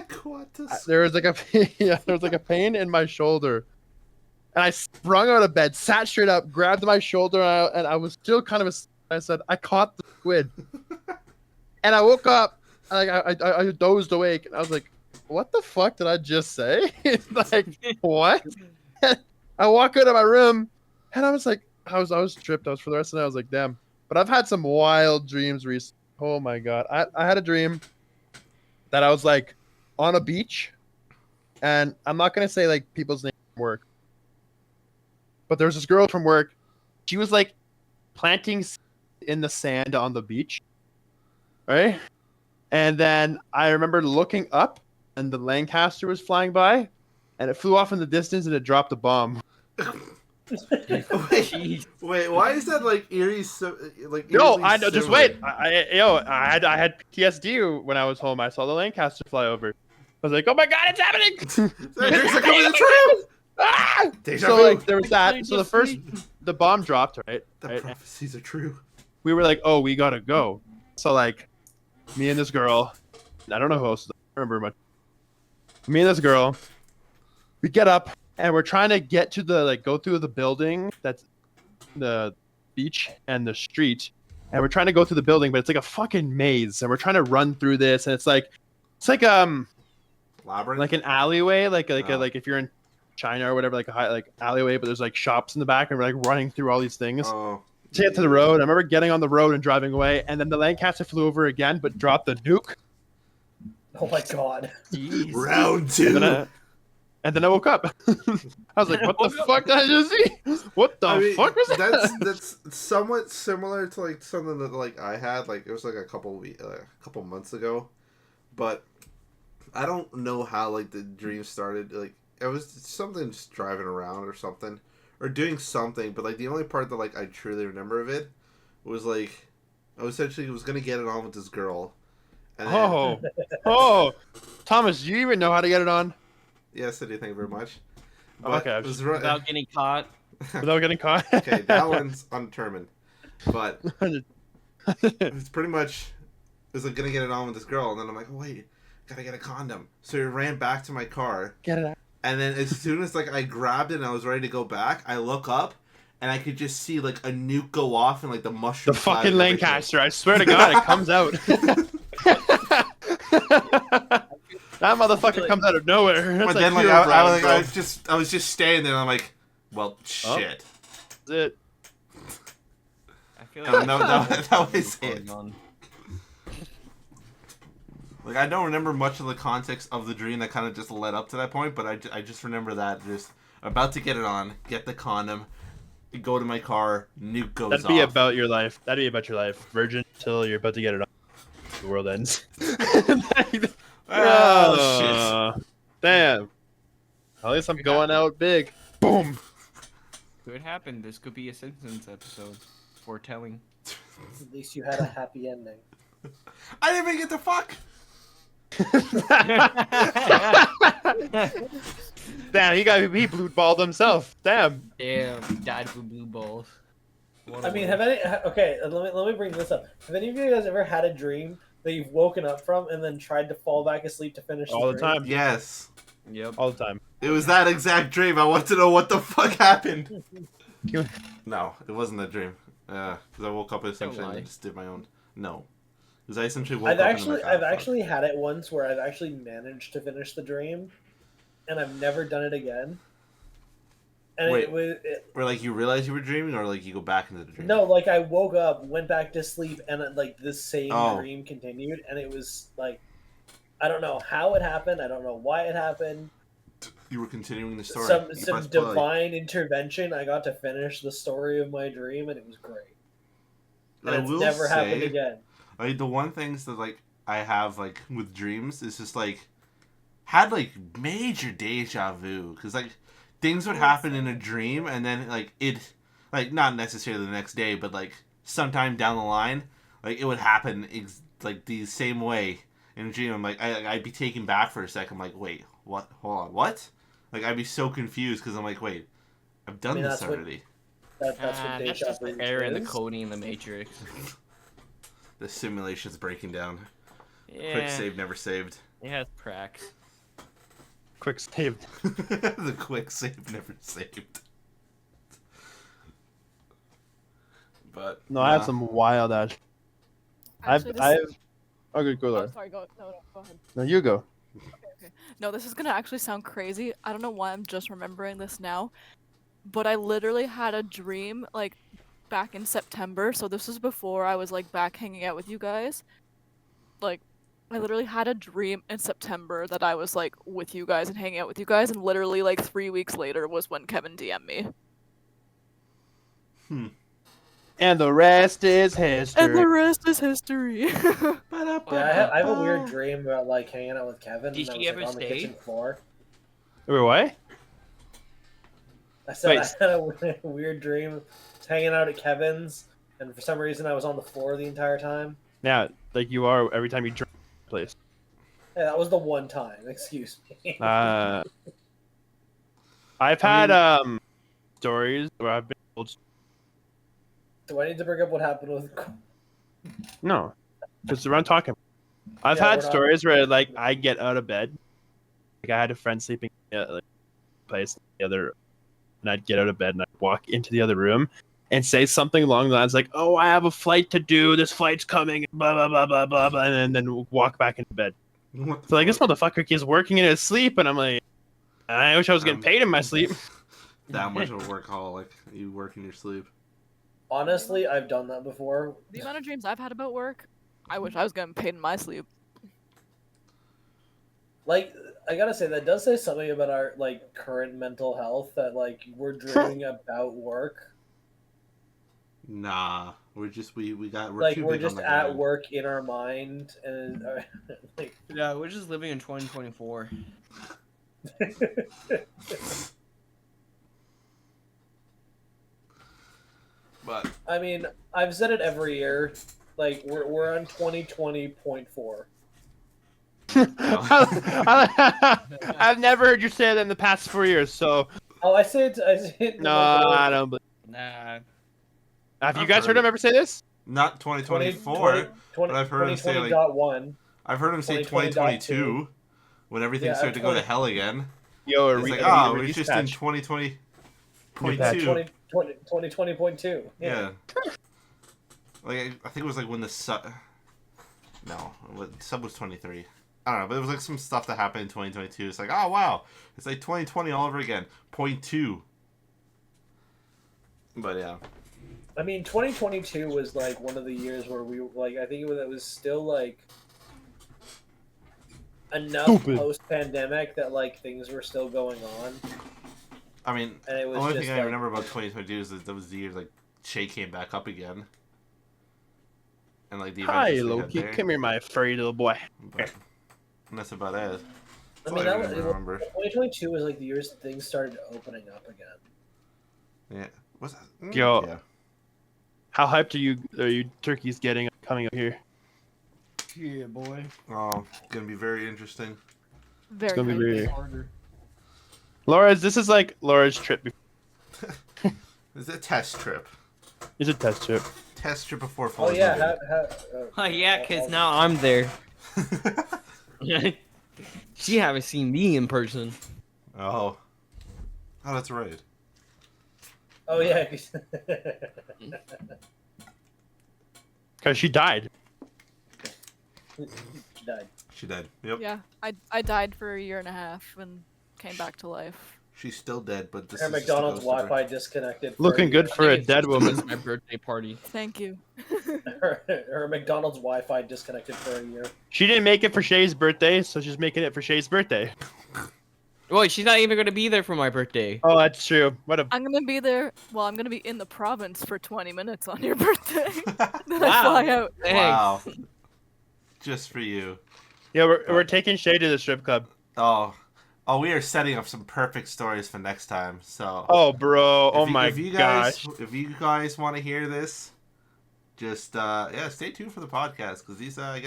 there was like a there was like a pain in my shoulder, and I sprung out of bed, sat straight up, grabbed my shoulder, and I was still kind of asleep. I said, I caught the squid, and I woke up, like I dozed awake, and I was like, what the fuck did I just say? Like, what? I walk out of my room, and I was like, I was tripped. I was for the rest of the night. I was like, damn. But I've had some wild dreams recently. Oh my god, I had a dream that I was like on a beach, and I'm not gonna say like people's names from work, but there was this girl from work. She was like planting seeds in the sand on the beach, right? And then I remember looking up, and the Lancaster was flying by, and it flew off in the distance, and it dropped a bomb. Wait, why is that like eerie? Like No, eerily I know. Just similar? wait. I had PTSD when I was home. I saw the Lancaster fly over. I was like, oh my god, it's happening! There's a coming true. Ah! Deja So vu. like there was that. So the bomb dropped, right? The Right? prophecies are true. We were like, oh, we gotta go. So like, me and this girl, I don't know who else. I don't remember much. Me and this girl, we get up and we're trying to get to the go through the building that's the beach and the street, and we're trying to go through the building, but it's like a fucking maze, and we're trying to run through this, and it's like Labyrinth. like an alleyway, like Oh. like if you're in China or whatever, like a high like alleyway, but there's like shops in the back, and we're like running through all these things Oh. to get to the road. I remember getting on the road and driving away, and then the Lancaster flew over again, but dropped the nuke. Oh my god. Jeez. Round And two. then I woke up. I was like, "What the fuck did I just see? What the I mean, fuck was that?" that's somewhat similar to like something that like I had like it was like a couple months ago, but I don't know how like the dream started. Like it was something just driving around or something or doing something, but like the only part that like I truly remember of it was like I essentially was gonna get it on with this girl. And then, Oh, Thomas, do you even know how to get it on yes, I do. Thank you very much. Oh, okay, I it was was Without getting caught. without getting caught? okay, that one's undetermined, but it's pretty much it was like gonna get it on with this girl, and then I'm like, oh, wait, gotta get a condom. So I ran back to my car, Get it out. and then as soon as like I grabbed it and I was ready to go back, I look up and I could just see like a nuke go off and like the mushroom. The cloud fucking and everything. Lancaster! I swear to God, it comes out. That motherfucker comes out of nowhere. That's But then like pure I Brown, bro. I was just standing there and I'm like, well, shit. That's it. I feel And like that was it. going on. Like I don't remember much of the context of the dream that kind of just led up to that point, but I just remember that just about to get it on, get the condom, go to my car, nuke goes That'd be off. about your life. That'd be about your life. Virgin till you're about to get it on. The world ends. Oh, shit. Damn. At least I'm going out big. Boom. Could happen. This could be a Simpsons episode. Foretelling. At least you had a happy ending. I didn't even get to fuck. Damn, he blue balled himself. Damn. Damn, he died for blue balls. What I a mean, word. let me bring this up. Have any of you guys ever had a dream that you've woken up from and then tried to fall back asleep to finish All the dream? time. Yes. Yep. All the time. It was that exact dream. I want to know what the fuck happened. No, it wasn't a dream. Because I woke up essentially lie. and just did my own. No. Because I essentially woke I've up I've actually had it once where I've actually managed to finish the dream, and I've never done it again. And Wait. it was Or like you realize you were dreaming, or like you go back into the dream. no, like I woke up, went back to sleep, and like this same Oh. dream continued, and it was like I don't know how it happened. I don't know why it happened. You were continuing the story. Some You some pressed play. divine intervention. I got to finish the story of my dream, and it was great. And I it's will never happened say, again. like the one things that like I have like with dreams is just like had like major deja vu because like things would happen in a dream and then like it like not necessarily the next day but like sometime down the line like it would happen like the same way in a dream. I'm like I'd be taken back for a second. I'm like wait what? Hold on what? Like I'd be so confused because I'm like, wait, I've done mean, this that's what- already. That's what That's deja just vu the error in the is. coding in the Matrix. The simulation's breaking down. Yeah. Quick save never saved. It has cracks. Quick saved. The quick save never saved. But No, I have some wild ass. Actually, this I've. Okay, go Oh, Laura. sorry. Go. No, go ahead. No, you go. Okay. No, this is gonna actually sound crazy. I don't know why I'm just remembering this now, but I literally had a dream like back in September. So this was before I was like back hanging out with you guys. Like, I literally had a dream in September that I was like with you guys and hanging out with you guys, and literally like 3 weeks later was when Kevin DM'd me. And the rest is history. And the rest is history. Yeah, I have a weird dream about like hanging out with Kevin, Did and I she was ever like on the stay? kitchen floor. Wait, what? I said Wait. I had a weird dream, hanging out at Kevin's, and for some reason I was on the floor the entire time. Yeah, like you are every time you drink the place. Yeah, that was the one time. Excuse me. I've I had mean- stories where I've been told Do I need to bring up what happened with? no, because we're not talking. I've Yeah, had we're not- stories where like I get out of bed, like I had a friend sleeping at like place in the other, and I'd get out of bed and I'd walk into the other room and say something along the lines like, "Oh, I have a flight to do. This flight's coming." Blah blah blah blah blah, blah and then walk back into bed. What the So like this fuck? motherfucker keeps working in his sleep, and I'm like, I wish I was getting paid in my sleep. That much of a workaholic. You work in your sleep. Honestly, I've done that before. The amount of dreams I've had about work, I wish I was getting paid in my sleep. Like, I gotta say that does say something about our like current mental health that like we're dreaming about work. Nah, we're Like too we're big just on the at grind. work in our mind, and like Yeah, we're just living in 2024. But I mean, I've said it every year. Like we're on 2020.4. I've never heard you say that in the past 4 years, so Oh, I say it. I say it. no, I don't believe. Nah. Have you I've guys heard him heard ever say this? not 2024. But I've heard him say, like- 2020.1. I've heard him say 2022 when everything Yeah, started to go to 20 hell again. Yo, It's like, we're we're just in 2020.2. 2020.2. Yeah. Like I think it was like when the sub. No, sub was 23. I don't know, but it was like some stuff that happened in 2022. It's like, oh wow, it's like 2020 all over again. 0.2. But yeah. I mean, 2022 was like one of the years where we like. I think it was still like enough Stupid. post-pandemic that like things were still going on, I mean, and it the was only just thing I like, remember about 2022 is that that was the year like Shay came back up again. And like the Hi, events that they had Loki. there. Come here, my furry little boy. But that's about it. I That's mean, all that I was, remember. 2022 was like the years things started opening up again. Yeah. What's that? Yo. Yeah. How hyped are you turkeys getting coming up here? Yeah, boy. Oh, gonna be very interesting. Very gonna be good. very- Harder. This is like Laura's trip. It's a test trip. It's a test trip. Test trip before full. Oh yeah, Oh, yeah, because now I'm there. She haven't seen me in person. Oh, that's right. Oh yeah. Cause she died. She died. She died. Yep. Yeah, I died for a year and a half and came back to life. She's still dead, but this Her is just a McDonald's ghost of her. Wi-Fi disconnected. for Looking a good year. for a It's dead just woman. because of my birthday party. Thank you. Her McDonald's Wi-Fi disconnected for a year. She didn't make it for Shay's birthday, so she's making it for Shay's birthday. Wait, she's not even gonna be there for my birthday. Oh, that's true. What a I'm gonna be there. Well, I'm gonna be in the province for 20 minutes on your birthday. Then I Wow. fly out. Thanks. Wow. Just for you. yeah. We're taking Shay to the strip club. Oh, we are setting up some perfect stories for next time. So. Oh, bro. Oh If you- my if you guys, gosh. If you guys want to hear this, just stay tuned for the podcast because I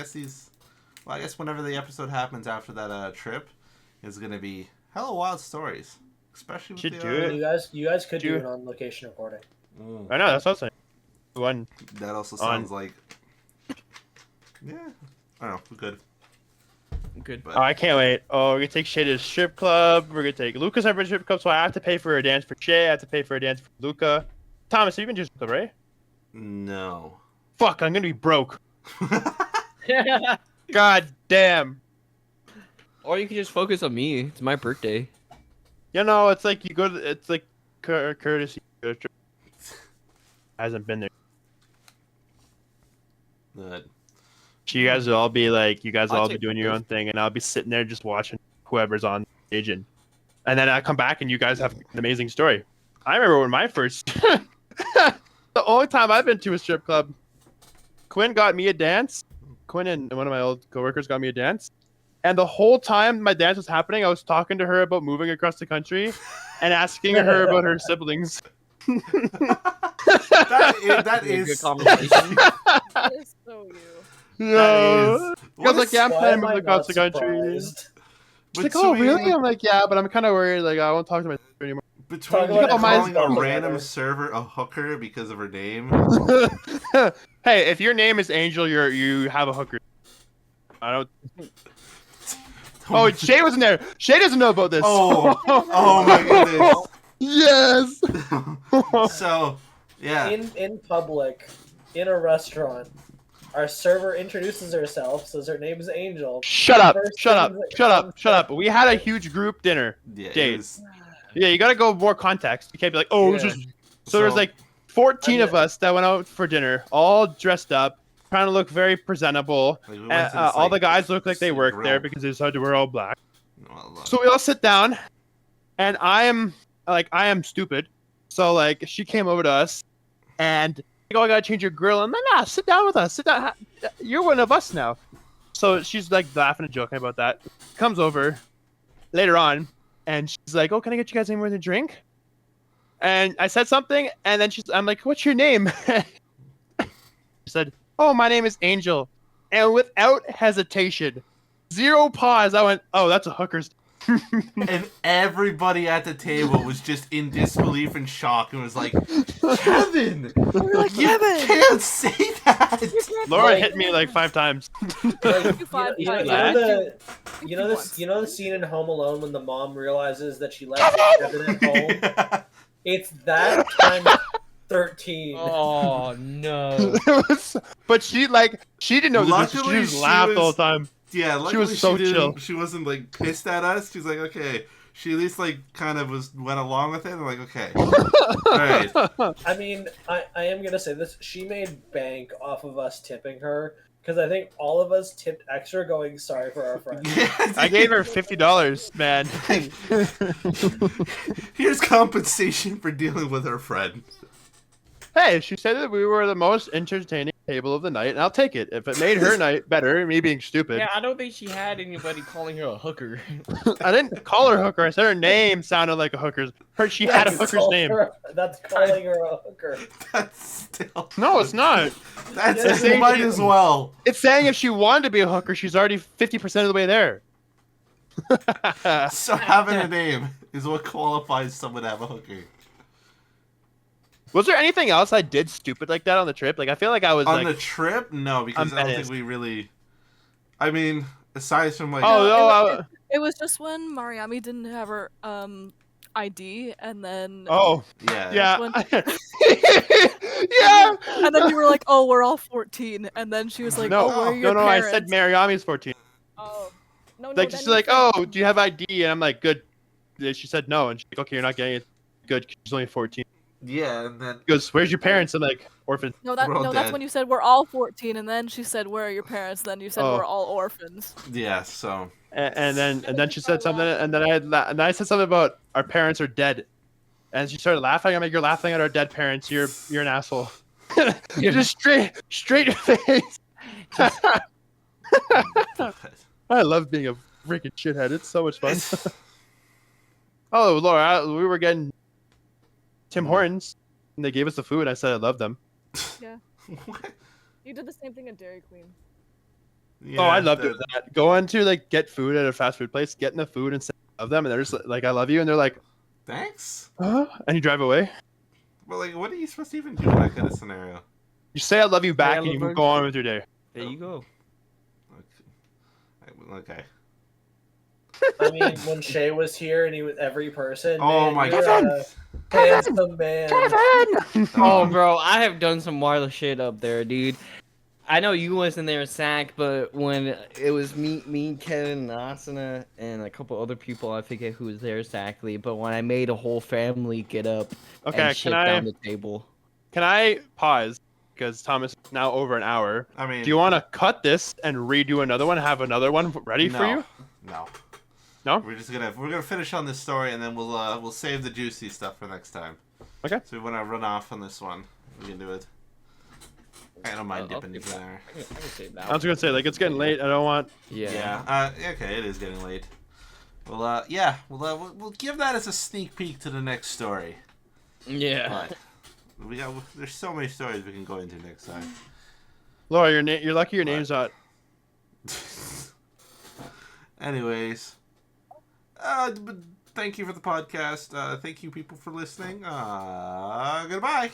guess whenever the episode happens after that trip is gonna be hella wild stories, especially with Should the. do I mean, it. you guys could do Do- it on location recording. I know, that's what I'm saying. One. That also On- sounds like. Yeah, I don't know. We're good. Good. But Oh, I can't wait. Oh, we're gonna take Shay to the strip club. We're gonna take Lucas over to the strip club, so I have to pay for a dance for Shay. I have to pay for a dance for Luca. Thomas, have you been to the strip club, right? no. Fuck, I'm gonna be broke. God damn. Or you can just focus on me. It's my birthday. You know, it's like you go to. It's like courtesy. Hasn't been there. Good. So you guys will all be like, you guys will I'll all be take doing your those. own thing, and I'll be sitting there just watching whoever's on stage, and then I come back and you guys have an amazing story. I remember when my first, the only time I've been to a strip club, Quinn got me a dance. Quinn and one of my old coworkers got me a dance, and the whole time my dance was happening, I was talking to her about moving across the country, and asking her about her siblings. That Be a is good conversation. That is so you. No. I was like, yeah, I'm Why planning to am I move across not the country. surprised? She's like, oh, really? I'm like, yeah, but I'm kind of worried. Like, I won't talk to my sister anymore. Between Talk you about calling everything a together. random server a hooker because of her name. Hey, if your name is Angel, you have a hooker. I don't. Oh, Shay wasn't there. Shay doesn't know about this. Oh, oh my goodness. Yes. So, yeah. In public, in a restaurant, our server introduces herself, says her name is Angel. Shut up! First Shut up! thing that Shut up! comes Shut up- up! We had a huge group dinner. Yeah, Dave. it was, Yeah, you gotta go more context. You can't be like, oh, it's Yeah. just. So there was like 14 of us that went out for dinner, all dressed up, trying to look very presentable. like, we And, went to this, all the like, guys look like they work grill. there because they decided to wear all black. Well, So we all sit down, and I am stupid. So like she came over to us, and like, oh, I gotta change your grill. And nah, sit down with us. Sit down. You're one of us now. So she's like laughing and joking about that. Comes over later on, and she's like, oh, can I get you guys any more to drink? And I said something, and then I'm like, what's your name? She said, oh, my name is Angel. And without hesitation, zero pause, I went, oh, that's a hooker's. and everybody at the table was just in disbelief and shock and was like, Kevin! We're like, You Kevin! can't say that! Laura Like- hit me like 5 times. Like, You five you know, times. you know the You you know do this once. you know the scene in Home Alone when the mom realizes that she left Kevin at home. It's that times 13. Oh no. It was- but she didn't know the difference. She Luckily, just she laughed was- all the time. Yeah, luckily was so didn't, chill. she wasn't like pissed at us. She's like, okay. She at least like kind of went along with it. I'm like, okay. Alright. I mean, I am gonna say this. She made bank off of us tipping her because I think all of us tipped extra, going sorry for our friend. I gave her $50, man. Here's compensation for dealing with her friend. Hey, she said that we were the most entertaining table of the night, and I'll take it. If it made her night better, me being stupid. Yeah, I don't think she had anybody calling her a hooker. I didn't call her hooker. I said her name sounded like a hooker's. She had a That's hooker's call name. her- That's calling her a hooker. That's still. No, it's not. That's Yes, it. it Might is. as well. It's saying if she wanted to be a hooker, she's already 50% of the way there. So having a name is what qualifies someone to have a hooker. Was there anything else I did stupid like that on the trip? Like, I feel like I was On like, the trip, no, because I'm I don't menaced. think we really. I mean, aside from like. oh, no, It was just when Mariami didn't have her ID, and then oh, Yeah. yeah. When- Yeah. and then you were like, "Oh, we're all 14," and then she was like, No, "Oh, where are your no, I parents?" said Mariami's 14. Oh, no, no. Like, then she's you like, said- oh, do you have ID? And I'm like, good. And she said no, and she's like, okay, you're not getting it. Good, 'cause she's only 14. Yeah, and then. She goes, where's your parents? I'm like, orphan. No, We're all that's dead. when you said we're all 14, and then she said, "Where are your parents?" Then you said Oh. we're all orphans. Yeah, so. And then she said something, and then I said something about our parents are dead, and she started laughing. I'm like, you're laughing at our dead parents. You're an asshole. Just straight face. I love being a freaking shithead. It's so much fun. It's- Oh, Laura, we were getting Tim Hortons, and they gave us the food. I said I love them. What? You did the same thing at Dairy Queen. Oh, I Yeah, love doing that. Going to like get food at a fast food place, getting the food and saying I love them, and they're just like, "I love you," and they're like, Thanks. "Huh?" And you drive away. But like, what are you supposed to even do in that kind of scenario? You say "I love you" back, and you love go on with your day. There you go. Okay. I mean, when Shay was here and he was every person. Oh man, my you're God. a handsome man. Oh, bro, I have done some wild shit up there, dude. I know you wasn't there, Zach, but when it was me, Kevin, Asuna, and a couple other people, I forget who was there exactly. But when I made a whole family get up Okay, and shit down the table. Can I pause because Thomas is now over an hour? I mean, Do you want to cut this and redo another one? Have another one ready for you? No. No? We're gonna finish on this story and then we'll save the juicy stuff for next time. Okay. So we want to run off on this one. We can do it. I don't mind I'll dipping into take there. I can save that I was gonna say like it's getting late. I don't want. Yeah. Okay, it is getting late. Well, yeah. We'll give that as a sneak peek to the next story. Yeah. But there's so many stories we can go into next time. Laura, you're lucky your name's not. Anyways, but thank you for the podcast. Thank you people for listening. Goodbye.